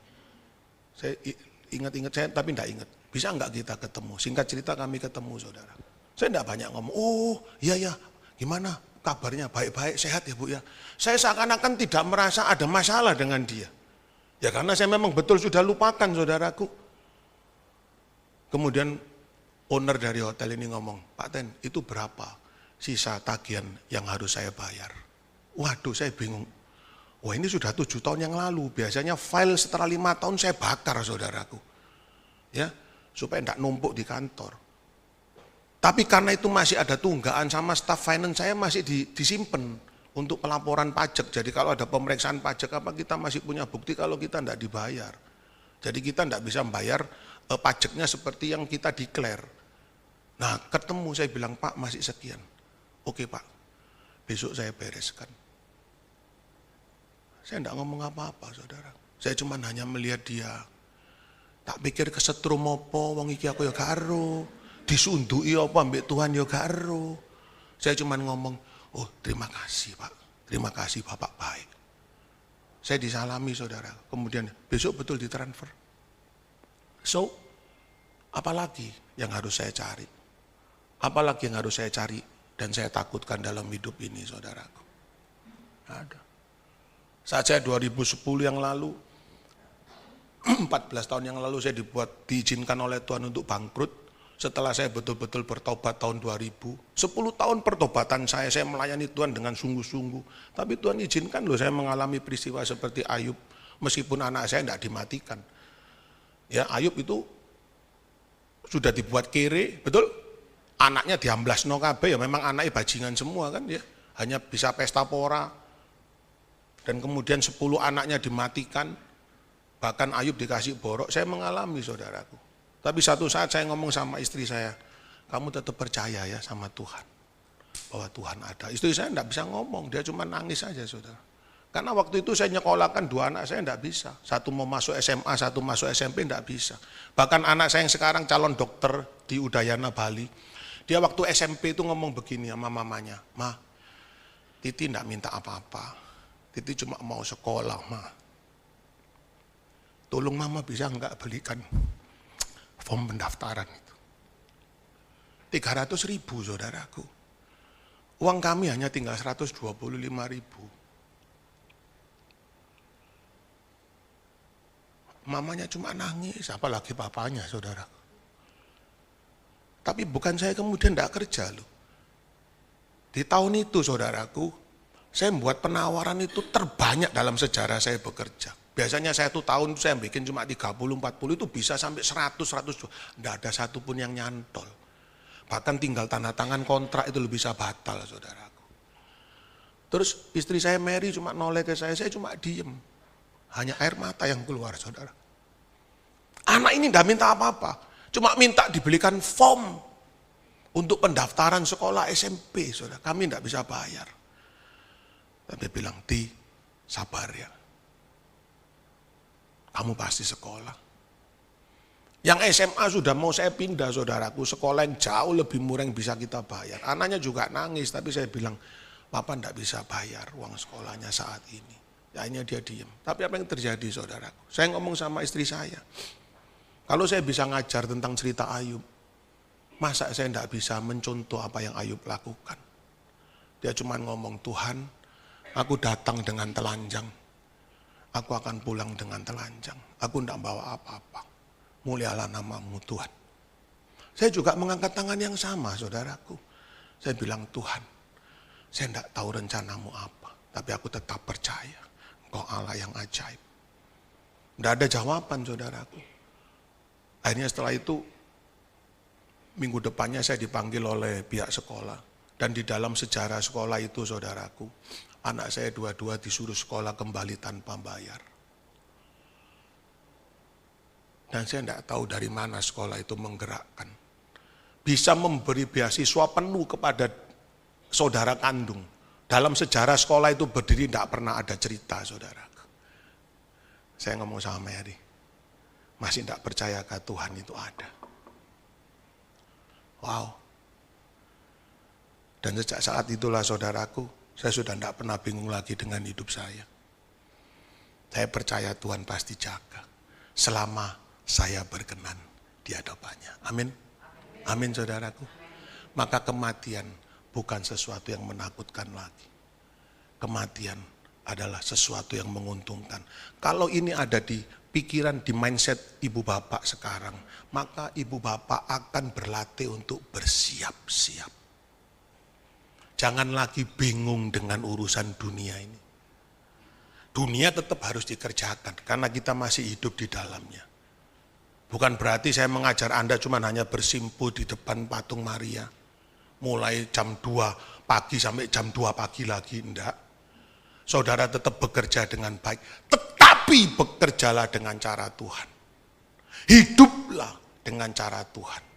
Saya ingat-ingat saya, tapi enggak ingat. Bisa enggak kita ketemu? Singkat cerita kami ketemu saudara. Saya enggak banyak ngomong, oh iya, gimana kabarnya? Baik-baik, sehat ya Bu ya. Saya seakan-akan tidak merasa ada masalah dengan dia. Ya karena saya memang betul sudah lupakan saudaraku. Kemudian owner dari hotel ini ngomong, Pak Ten, itu berapa sisa tagihan yang harus saya bayar? Waduh, saya bingung. Wah ini sudah 7 tahun yang lalu, biasanya file setelah 5 tahun saya bakar saudaraku. Ya, supaya tidak numpuk di kantor. Tapi karena itu masih ada tunggaan sama staff finance saya masih disimpan untuk pelaporan pajak. Jadi kalau ada pemeriksaan pajak apa kita masih punya bukti kalau kita tidak dibayar. Jadi kita tidak bisa membayar pajaknya seperti yang kita declare. Nah ketemu saya bilang, Pak masih sekian. Oke Pak, besok saya bereskan. Saya tidak ngomong apa-apa saudara. Saya cuma hanya melihat dia. Tak pikir kesetrum apa, wong iki aku ya karo. Disundui apa ambek Tuhan ya karo. Saya cuma ngomong, oh terima kasih Pak, terima kasih Bapak baik. Saya disalami saudara, kemudian besok betul ditransfer. So, apalagi yang harus saya cari? Apalagi yang harus saya cari dan saya takutkan dalam hidup ini saudaraku? Ada. Saat saya 2010 yang lalu, 14 tahun yang lalu saya diizinkan oleh Tuhan untuk bangkrut. Setelah saya betul-betul bertobat tahun 2000, 10 tahun pertobatan saya melayani Tuhan dengan sungguh-sungguh. Tapi Tuhan izinkan loh saya mengalami peristiwa seperti Ayub, meskipun anak saya tidak dimatikan. Ya Ayub itu sudah dibuat kere, betul? Anaknya diamblasno kabeh, ya memang anaknya bajingan semua kan ya. Hanya bisa pesta pora. Dan kemudian 10 anaknya dimatikan, bahkan Ayub dikasih borok, saya mengalami saudaraku. Tapi satu saat saya ngomong sama istri saya, kamu tetap percaya ya sama Tuhan, bahwa Tuhan ada. Istri saya tidak bisa ngomong, dia cuma nangis saja saudara. Karena waktu itu saya nyekolahkan 2 anak saya tidak bisa. Satu mau masuk SMA, satu masuk SMP tidak bisa. Bahkan anak saya yang sekarang calon dokter di Udayana, Bali, dia waktu SMP itu ngomong begini sama mamanya, Ma, Titi tidak minta apa-apa, Titi cuma mau sekolah, Ma. Tolong Mama bisa enggak belikan form pendaftaran itu. 300.000 saudaraku. Uang kami hanya tinggal 125.000. Mamanya cuma nangis, apalagi papanya saudaraku. Tapi bukan saya kemudian tidak kerja loh. Di tahun itu saudaraku, saya membuat penawaran itu terbanyak dalam sejarah saya bekerja. Biasanya saya tuh tahun saya bikin cuma 30-40 itu bisa sampai 100. Tidak ada satupun yang nyantol. Bahkan tinggal tanda tangan kontrak itu bisa batal saudaraku. Terus istri saya Mary cuma noleh ke saya cuma diem. Hanya air mata yang keluar saudara. Anak ini tidak minta apa-apa. Cuma minta dibelikan form untuk pendaftaran sekolah SMP saudara. Kami tidak bisa bayar. Tapi bilang, Ti, sabar ya. Kamu pasti sekolah. Yang SMA sudah mau saya pindah saudaraku, sekolah yang jauh lebih murah yang bisa kita bayar. Anaknya juga nangis, tapi saya bilang, Papa tidak bisa bayar uang sekolahnya saat ini. Akhirnya dia diam. Tapi apa yang terjadi saudaraku? Saya ngomong sama istri saya, kalau saya bisa ngajar tentang cerita Ayub, masa saya tidak bisa mencontoh apa yang Ayub lakukan? Dia cuma ngomong, Tuhan, aku datang dengan telanjang. Aku akan pulang dengan telanjang. Aku tidak bawa apa-apa. Mulialah namamu Tuhan. Saya juga mengangkat tangan yang sama saudaraku. Saya bilang, Tuhan, saya tidak tahu rencanamu apa. Tapi aku tetap percaya. Engkau Allah yang ajaib. Tidak ada jawaban saudaraku. Akhirnya setelah itu, minggu depannya saya dipanggil oleh pihak sekolah. Dan di dalam sejarah sekolah itu saudaraku, anak saya dua-dua disuruh sekolah kembali tanpa bayar. Dan saya tidak tahu dari mana sekolah itu menggerakkan. Bisa memberi beasiswa penuh kepada saudara kandung. Dalam sejarah sekolah itu berdiri tidak pernah ada cerita saudaraku. Saya ngomong sama Mary, masih tidak percayakah Tuhan itu ada? Wow. Dan sejak saat itulah saudaraku, saya sudah tidak pernah bingung lagi dengan hidup saya. Saya percaya Tuhan pasti jaga selama saya berkenan di hadapannya. Amin. Amin saudaraku. Maka kematian bukan sesuatu yang menakutkan lagi. Kematian adalah sesuatu yang menguntungkan. Kalau ini ada di pikiran, di mindset ibu bapak sekarang, maka ibu bapak akan berlatih untuk bersiap-siap. Jangan lagi bingung dengan urusan dunia ini. Dunia tetap harus dikerjakan karena kita masih hidup di dalamnya. Bukan berarti saya mengajar Anda cuma hanya bersimpu di depan patung Maria. Mulai jam 2 pagi sampai jam 2 pagi lagi, enggak. Saudara tetap bekerja dengan baik, tetapi bekerjalah dengan cara Tuhan. Hiduplah dengan cara Tuhan.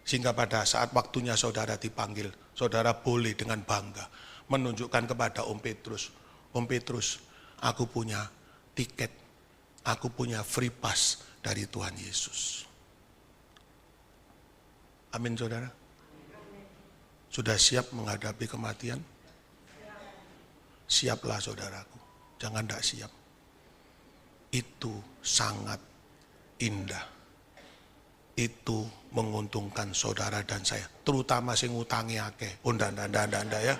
Sehingga pada saat waktunya saudara dipanggil, saudara boleh dengan bangga menunjukkan kepada Om Petrus, Om Petrus, aku punya tiket, aku punya free pass dari Tuhan Yesus. Amin saudara. Sudah siap menghadapi kematian? Siaplah saudaraku, jangan tidak siap. Itu sangat indah. Itu menguntungkan saudara dan saya, terutama sing ngutangi akeh. Oh ndak ya.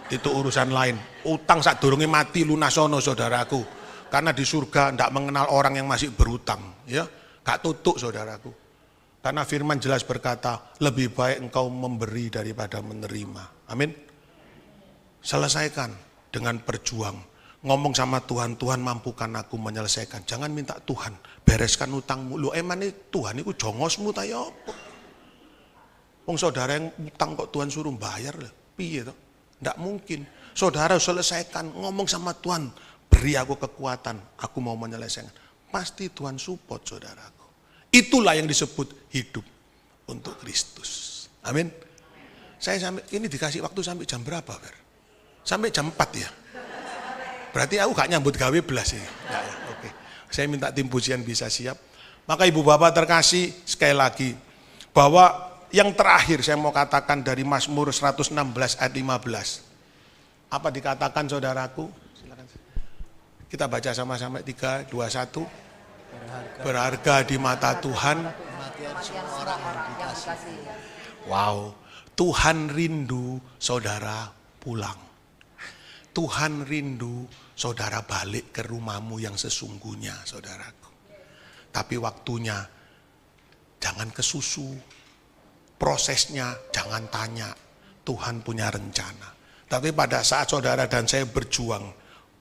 Itu urusan lain. Utang sadurunge mati lunasono saudaraku. Karena di surga ndak mengenal orang yang masih berutang, ya. Gak tutuk saudaraku. Karena firman jelas berkata, lebih baik engkau memberi daripada menerima. Amin. Selesaikan dengan berjuang. Ngomong sama Tuhan, Tuhan mampukan aku menyelesaikan. Jangan minta Tuhan, bereskan utangmu. Lu emang Tuhan itu jongosmu ta ya apa? Wong saudara yang utang kok Tuhan suruh bayar lah. Piye toh? Ndak mungkin. Saudara selesaikan, ngomong sama Tuhan, beri aku kekuatan, aku mau menyelesaikan. Pasti Tuhan support saudaraku. Itulah yang disebut hidup untuk Kristus. Amin. Saya sampai ini dikasih waktu sampai jam berapa, Fer? Sampai jam 4 ya. Berarti aku gak nyambut gawe belas ya. Ya, oke. Saya minta tim pujian bisa siap. Maka ibu bapak terkasih, sekali lagi bahwa yang terakhir saya mau katakan dari Mazmur 116 ayat 15. Apa dikatakan saudaraku? Silakan. Kita baca sama-sama 3, 2, 1. Berharga di mata Tuhan. Wow, Tuhan rindu saudara pulang. Tuhan rindu saudara balik ke rumahmu yang sesungguhnya, saudaraku. Tapi waktunya jangan kesusu. Prosesnya jangan tanya. Tuhan punya rencana. Tapi pada saat saudara dan saya berjuang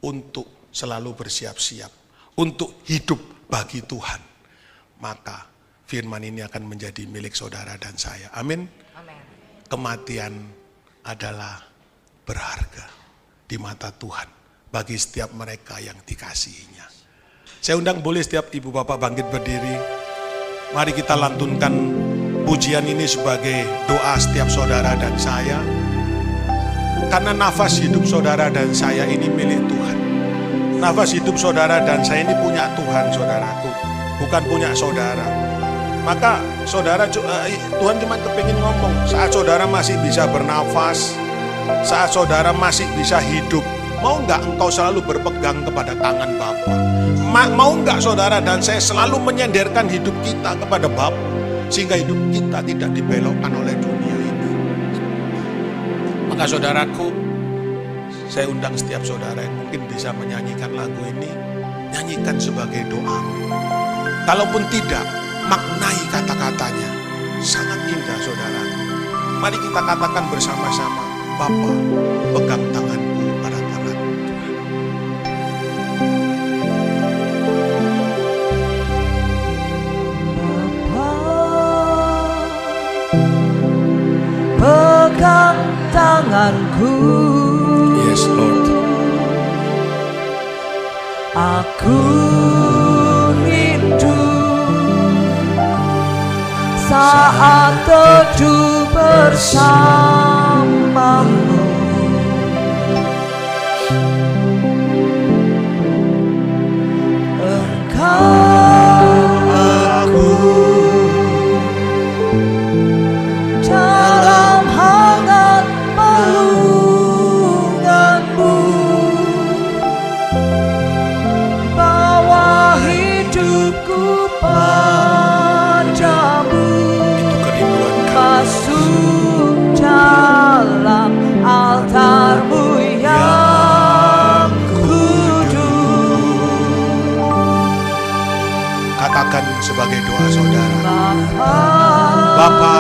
untuk selalu bersiap-siap, untuk hidup bagi Tuhan, maka firman ini akan menjadi milik saudara dan saya. Amin. Amin. Kematian adalah berharga di mata Tuhan bagi setiap mereka yang dikasihinya. Saya undang boleh setiap ibu bapak bangkit berdiri. Mari kita lantunkan pujian ini sebagai doa setiap saudara dan saya. Karena nafas hidup saudara dan saya ini milik Tuhan. Nafas hidup saudara dan saya ini punya Tuhan, saudaraku, bukan punya saudara. Maka saudara, Tuhan cuma kepingin ngomong, saat saudara masih bisa bernafas, saat saudara masih bisa hidup, mau enggak engkau selalu berpegang kepada tangan Bapa? Mau enggak saudara dan saya selalu menyenderkan hidup kita kepada Bapa, sehingga hidup kita tidak dibelokkan oleh dunia ini. Maka saudaraku, saya undang setiap saudara yang mungkin bisa menyanyikan lagu ini, nyanyikan sebagai doa. Kalaupun tidak, maknai kata-katanya. Sangat indah saudaraku. Mari kita katakan bersama-sama, Bapa, pegang tanganku pada tangan Bapa, pegang tanganku. Yes, Lord. Aku rindu saat teduh bersamamu. Aku dalam hangat pelunganmu, bawa hidupku padamu. Itu kerinduan kami. Masuk dalam altarmu yang kudus. Katakan sebagai doa saudara. Bapa,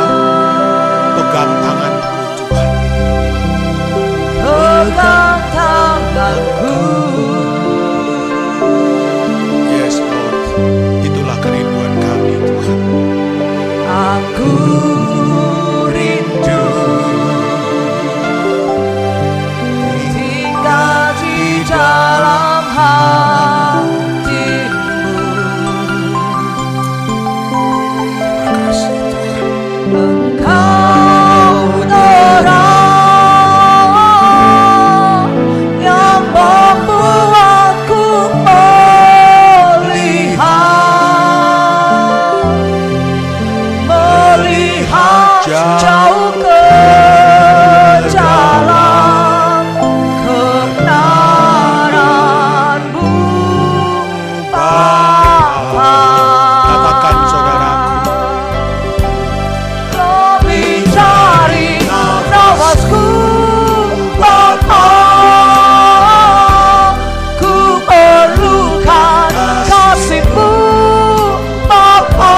pegang tanganku Tuhan. Pegang tanganku. Yes, Lord. Itulah kerinduan kami Tuhan. Aku rindu tinggal di dalam hatimu. Terima kasih Tuhan. Engkau terang yang membuatku melihat jauh ke jalan kebenaran-Mu, Bapa. Katakan saudaraku. Lebih dari nafasku, Bapa, ku perlukan kasih-Mu, Bapa.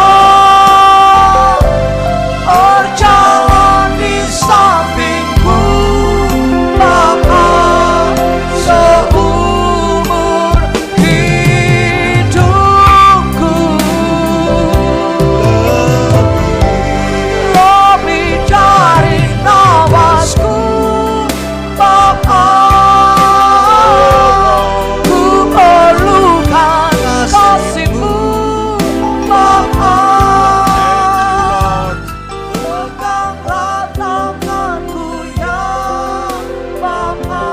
Berjalan di sampingku, Bapa, seumur hidupku. Lebih dari nafasku, Bapa, ku perlukan kasih-Mu, Bapa. Peganglah tanganku ya Bapa,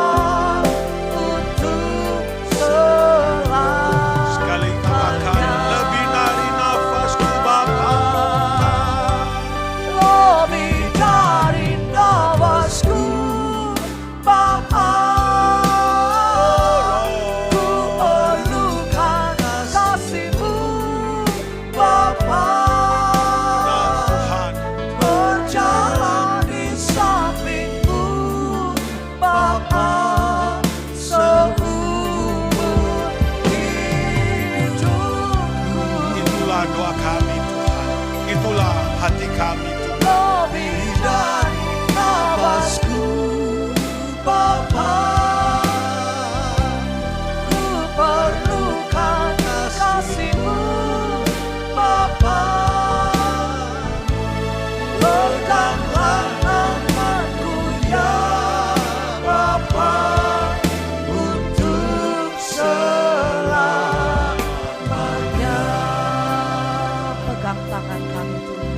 untuk selamanya. Sekali katakan lebih dari nafasku Bapa. Lebih dari nafasku, Bapa, ku perlukan kasih-Mu, Bapa. Tuhan. Berjalan di sampingmu, Bapa, seumur hidupku. Itulah doa kami Tuhan. Itulah hati kami Tuhan. Lebih dari nafasku, Bapa, ku perlukan kasih-Mu, Bapa. Peganglah tanganku ya Bapa, untuk selamanya. Pegang tangan kami Tuhan.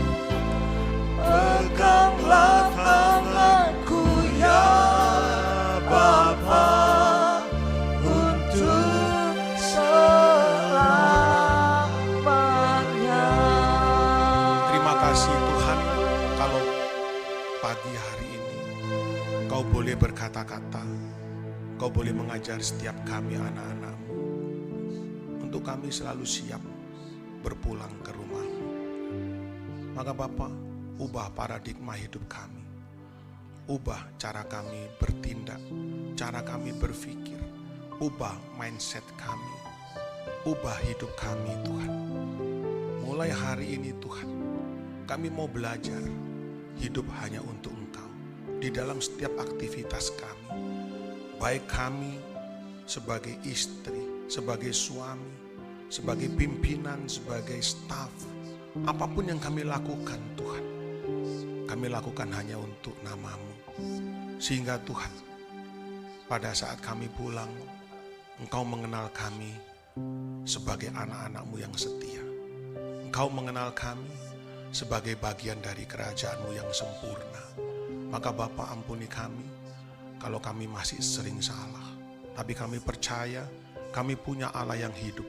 Peganglah tanganku ya Bapa, untuk selamanya. Terima kasih Tuhan kalau pagi hari ini Kau boleh berkata-kata, Kau boleh mengajar setiap kami anak-anak-Mu untuk kami selalu siap berpulang ke rumah-Mu. Maka Bapa, ubah paradigma hidup kami. Ubah cara kami bertindak, cara kami berpikir. Ubah mindset kami. Ubah hidup kami Tuhan. Mulai hari ini Tuhan, kami mau belajar hidup hanya untuk Engkau. Di dalam setiap aktivitas kami. Baik kami sebagai istri, sebagai suami, sebagai pimpinan, sebagai staf. Apapun yang kami lakukan Tuhan, kami lakukan hanya untuk nama-Mu. Sehingga Tuhan, pada saat kami pulang, Engkau mengenal kami sebagai anak-anak-Mu yang setia. Engkau mengenal kami sebagai bagian dari kerajaan-Mu yang sempurna. Maka Bapa, ampuni kami kalau kami masih sering salah. Tapi kami percaya kami punya Allah yang hidup.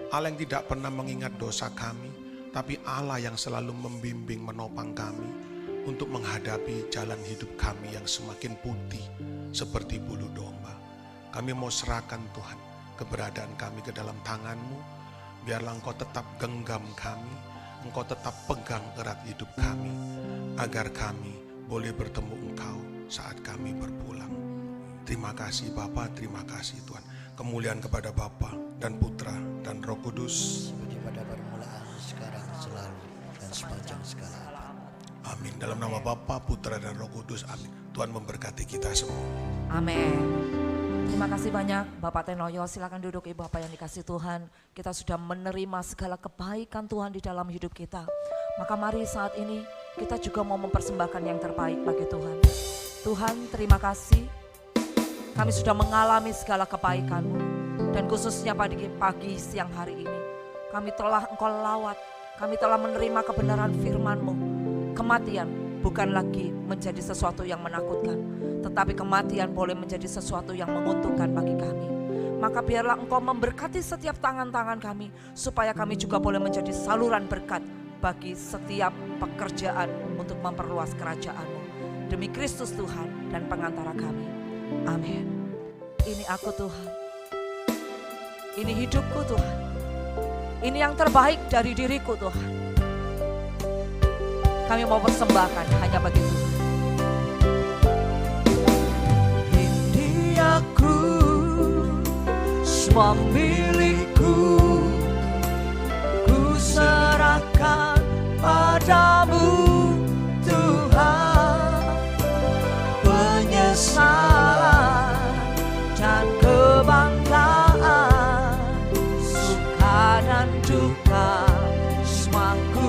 Allah yang tidak pernah mengingat dosa kami, tapi Allah yang selalu membimbing menopang kami untuk menghadapi jalan hidup kami yang semakin putih seperti bulu domba. Kami mau serahkan Tuhan keberadaan kami ke dalam tangan-Mu. Biarlah Engkau tetap genggam kami, Engkau tetap pegang erat hidup kami, agar kami boleh bertemu Engkau saat kami berpulang. Terima kasih Bapa, terima kasih Tuhan. Kemuliaan kepada Bapa dan Putra dan Roh Kudus. Seperti pada permulaan, sekarang, selalu, dan sepanjang segala abad. Amin. Dalam nama Bapa, Putra dan Roh Kudus. Amin. Tuhan memberkati kita semua. Amin. Terima kasih banyak Bapak Tenoyo. Silakan duduk Ibu Bapak yang dikasih Tuhan. Kita sudah menerima segala kebaikan Tuhan di dalam hidup kita. Maka mari saat ini kita juga mau mempersembahkan yang terbaik bagi Tuhan. Tuhan, terima kasih. Kami sudah mengalami segala kebaikan-Mu. Dan khususnya pagi siang hari ini, kami telah Engkau lawat. Kami telah menerima kebenaran firman-Mu. Kematian bukan lagi menjadi sesuatu yang menakutkan, tetapi kematian boleh menjadi sesuatu yang menguntungkan bagi kami. Maka biarlah Engkau memberkati setiap tangan-tangan kami, supaya kami juga boleh menjadi saluran berkat bagi setiap pekerjaan untuk memperluas kerajaan-Mu. Demi Kristus Tuhan dan pengantara kami. Amin. Ini aku Tuhan. Ini hidupku Tuhan. Ini yang terbaik dari diriku Tuhan. Kami mau persembahkan hanya bagi Tuhan. Ini aku, semua milikku, ku serahkan padamu Tuhan. Penyesalan dan kebanggaan, suka dan duka, semua ku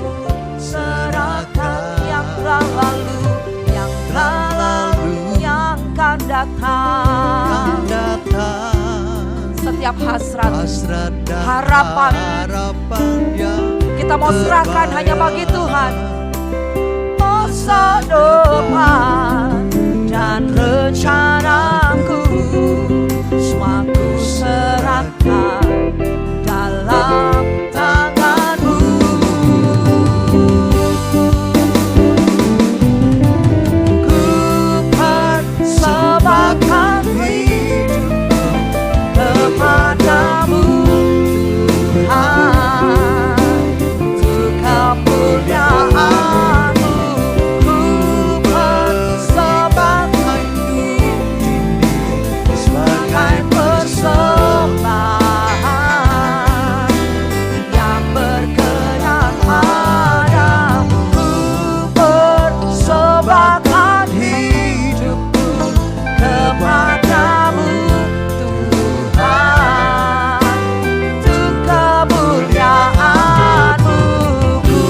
serahkan. Yang telah lalu, yang telah lalu, yang akan datang. Setiap hasrat dan harapan yang kita mau serahkan hanya bagi Tuhan. Masa depan dan rencanaku, semua ku serahkan dalam tangan-Mu. Ku persembahkan hidupku kepadamu Tuhan, untuk kemuliaan-Mu. Ku persembahkan ini sebagai persembahan yang berkenan padamu. Ku persembahkan hidupku kepadamu Tuhan, untuk kemuliaan-Mu. Ku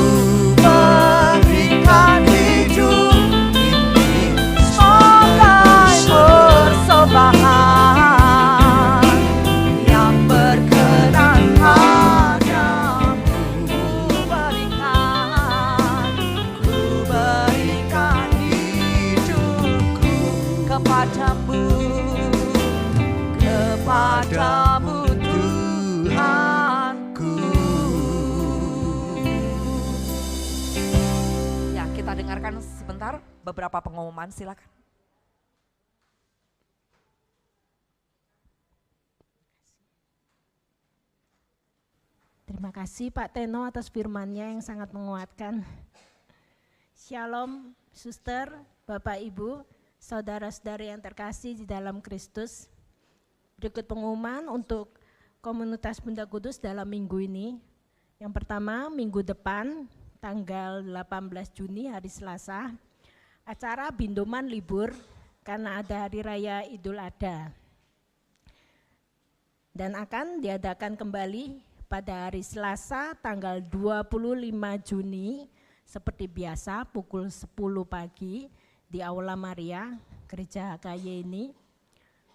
berikan hidup ini sebagai persembahan yang berkenan padamu. Ku berikan hidupku kepadamu Tuhanku. Ya, kita dengarkan sebentar beberapa pengumuman, silakan. Terima kasih Pak Teno atas firman-Nya yang sangat menguatkan. Shalom, suster, Bapak Ibu, saudara-saudari yang terkasih di dalam Kristus. Berikut pengumuman untuk komunitas Bunda Kudus dalam minggu ini. Yang pertama, minggu depan, tanggal 18 Juni, hari Selasa, acara Bindoman libur karena ada Hari Raya Idul Adha. Dan akan diadakan kembali pada hari Selasa tanggal 25 Juni seperti biasa pukul 10 pagi di Aula Maria, Gereja HKY ini,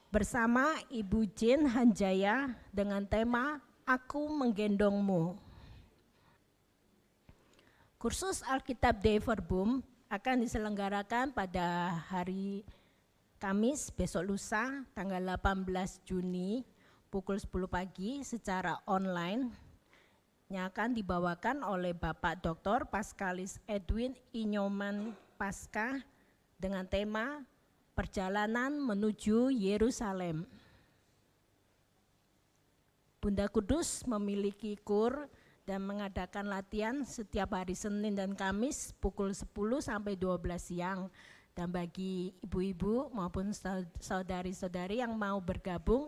bersama Ibu Jin Hanjaya dengan tema Aku Menggendongmu. Kursus Alkitab Dei Verbum akan diselenggarakan pada hari Kamis besok lusa tanggal 18 Juni pukul 10 pagi secara online yang akan dibawakan oleh Bapak Dr. Paskalis Edwin Inyoman Paskah dengan tema Perjalanan Menuju Yerusalem. Bunda Kudus memiliki kur dan mengadakan latihan setiap hari Senin dan Kamis pukul 10 sampai 12 siang. Dan bagi ibu-ibu maupun saudari-saudari yang mau bergabung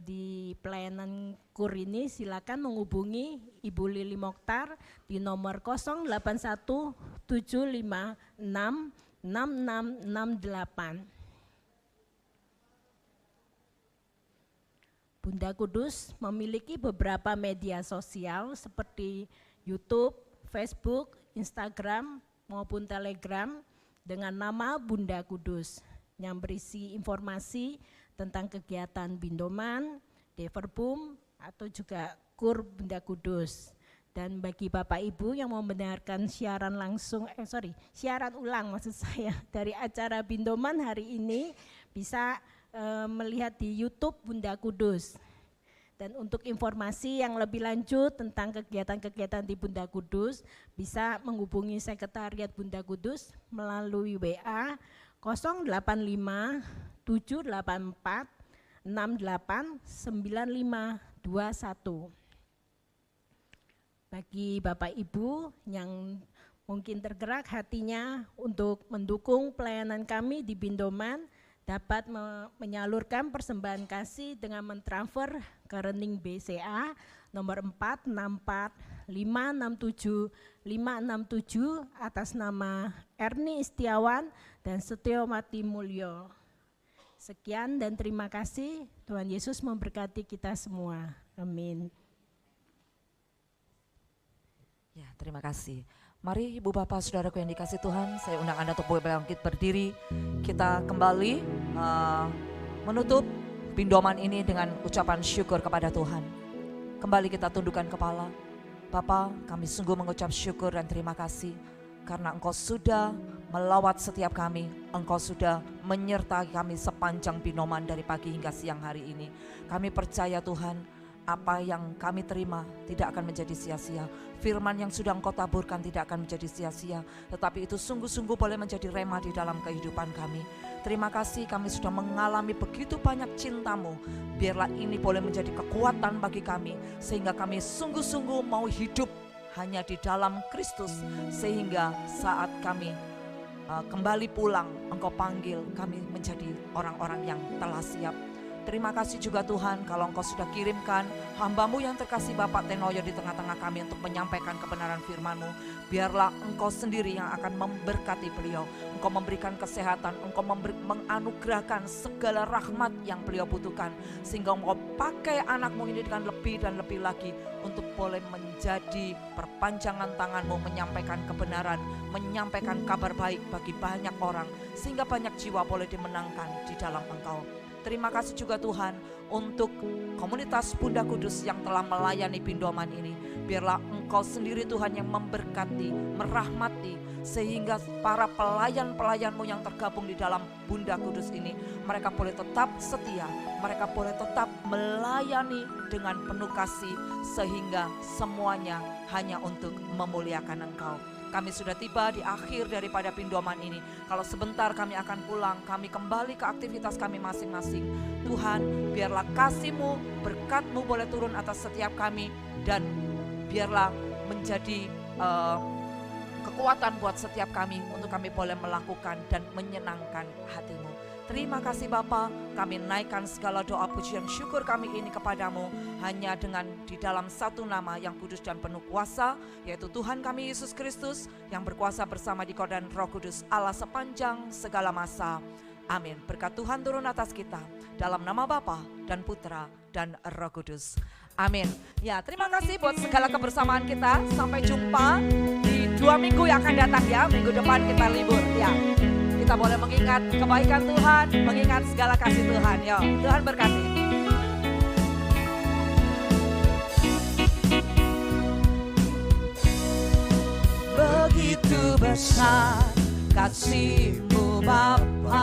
di pelayanan kur ini, silakan menghubungi Ibu Lili Mokhtar di nomor 0817566668. Bunda Kudus memiliki beberapa media sosial seperti YouTube, Facebook, Instagram maupun Telegram dengan nama Bunda Kudus yang berisi informasi tentang kegiatan Bindoman, Dei Verbum atau juga kur Bunda Kudus. Dan bagi Bapak Ibu yang mau mendengarkan siaran ulang maksud saya dari acara Bindoman hari ini bisa melihat di YouTube Bunda Kudus. Dan untuk informasi yang lebih lanjut tentang kegiatan-kegiatan di Bunda Kudus bisa menghubungi Sekretariat Bunda Kudus melalui WA 085 784 68 9521. Bagi Bapak Ibu yang mungkin tergerak hatinya untuk mendukung pelayanan kami di Bindoman, dapat menyalurkan persembahan kasih dengan mentransfer ke rekening BCA nomor 464567567 atas nama Erni Istiawan dan Setio Mati Mulyo. Sekian dan terima kasih. Tuhan Yesus memberkati kita semua. Amin. Ya, terima kasih. Mari Ibu Bapak Saudaraku yang dikasih Tuhan, saya undang Anda untuk bangkit berdiri. Kita kembali menutup Bindoman ini dengan ucapan syukur kepada Tuhan. Kembali kita tundukkan kepala. Bapa, kami sungguh mengucap syukur dan terima kasih karena Engkau sudah melawat setiap kami. Engkau sudah menyertai kami sepanjang Bindoman dari pagi hingga siang hari ini. Kami percaya Tuhan, apa yang kami terima tidak akan menjadi sia-sia. Firman yang sudah Engkau taburkan tidak akan menjadi sia-sia, tetapi itu sungguh-sungguh boleh menjadi rema di dalam kehidupan kami. Terima kasih, kami sudah mengalami begitu banyak cinta-Mu. Biarlah ini boleh menjadi kekuatan bagi kami, sehingga kami sungguh-sungguh mau hidup hanya di dalam Kristus, sehingga saat kami kembali pulang, Engkau panggil kami menjadi orang-orang yang telah siap. Terima kasih juga Tuhan kalau Engkau sudah kirimkan hamba-Mu yang terkasih Bapak Tenoyo di tengah-tengah kami untuk menyampaikan kebenaran firman-Mu. Biarlah Engkau sendiri yang akan memberkati beliau. Engkau memberikan kesehatan, Engkau menganugerahkan segala rahmat yang beliau butuhkan. Sehingga Engkau pakai anak-Mu ini dengan lebih dan lebih lagi untuk boleh menjadi perpanjangan tangan-Mu, menyampaikan kebenaran, menyampaikan kabar baik bagi banyak orang. Sehingga banyak jiwa boleh dimenangkan di dalam Engkau. Terima kasih juga Tuhan untuk komunitas Bunda Kudus yang telah melayani Bindoman ini. Biarlah Engkau sendiri Tuhan yang memberkati, merahmati, sehingga para pelayan-pelayan-Mu yang tergabung di dalam Bunda Kudus ini, mereka boleh tetap setia, mereka boleh tetap melayani dengan penuh kasih, sehingga semuanya hanya untuk memuliakan Engkau. Kami sudah tiba di akhir daripada Bindoman ini. Kalau sebentar kami akan pulang, kami kembali ke aktivitas kami masing-masing. Tuhan, biarlah kasih-Mu, berkat-Mu boleh turun atas setiap kami, dan biarlah menjadi kekuatan buat setiap kami untuk kami boleh melakukan dan menyenangkan hati-Mu. Terima kasih Bapa, kami naikkan segala doa pujian syukur kami ini kepadamu hanya dengan di dalam satu nama yang kudus dan penuh kuasa, yaitu Tuhan kami Yesus Kristus yang berkuasa bersama di Kau dan Roh Kudus Allah sepanjang segala masa. Amin. Berkat Tuhan turun atas kita dalam nama Bapa dan Putra dan Roh Kudus. Amin. Ya, terima kasih buat segala kebersamaan kita. Sampai jumpa di 2 minggu yang akan datang ya. Minggu depan kita libur ya. Kita boleh mengingat kebaikan Tuhan, mengingat segala kasih Tuhan. Yo, Tuhan berkati. Begitu besar kasih-Mu Bapa,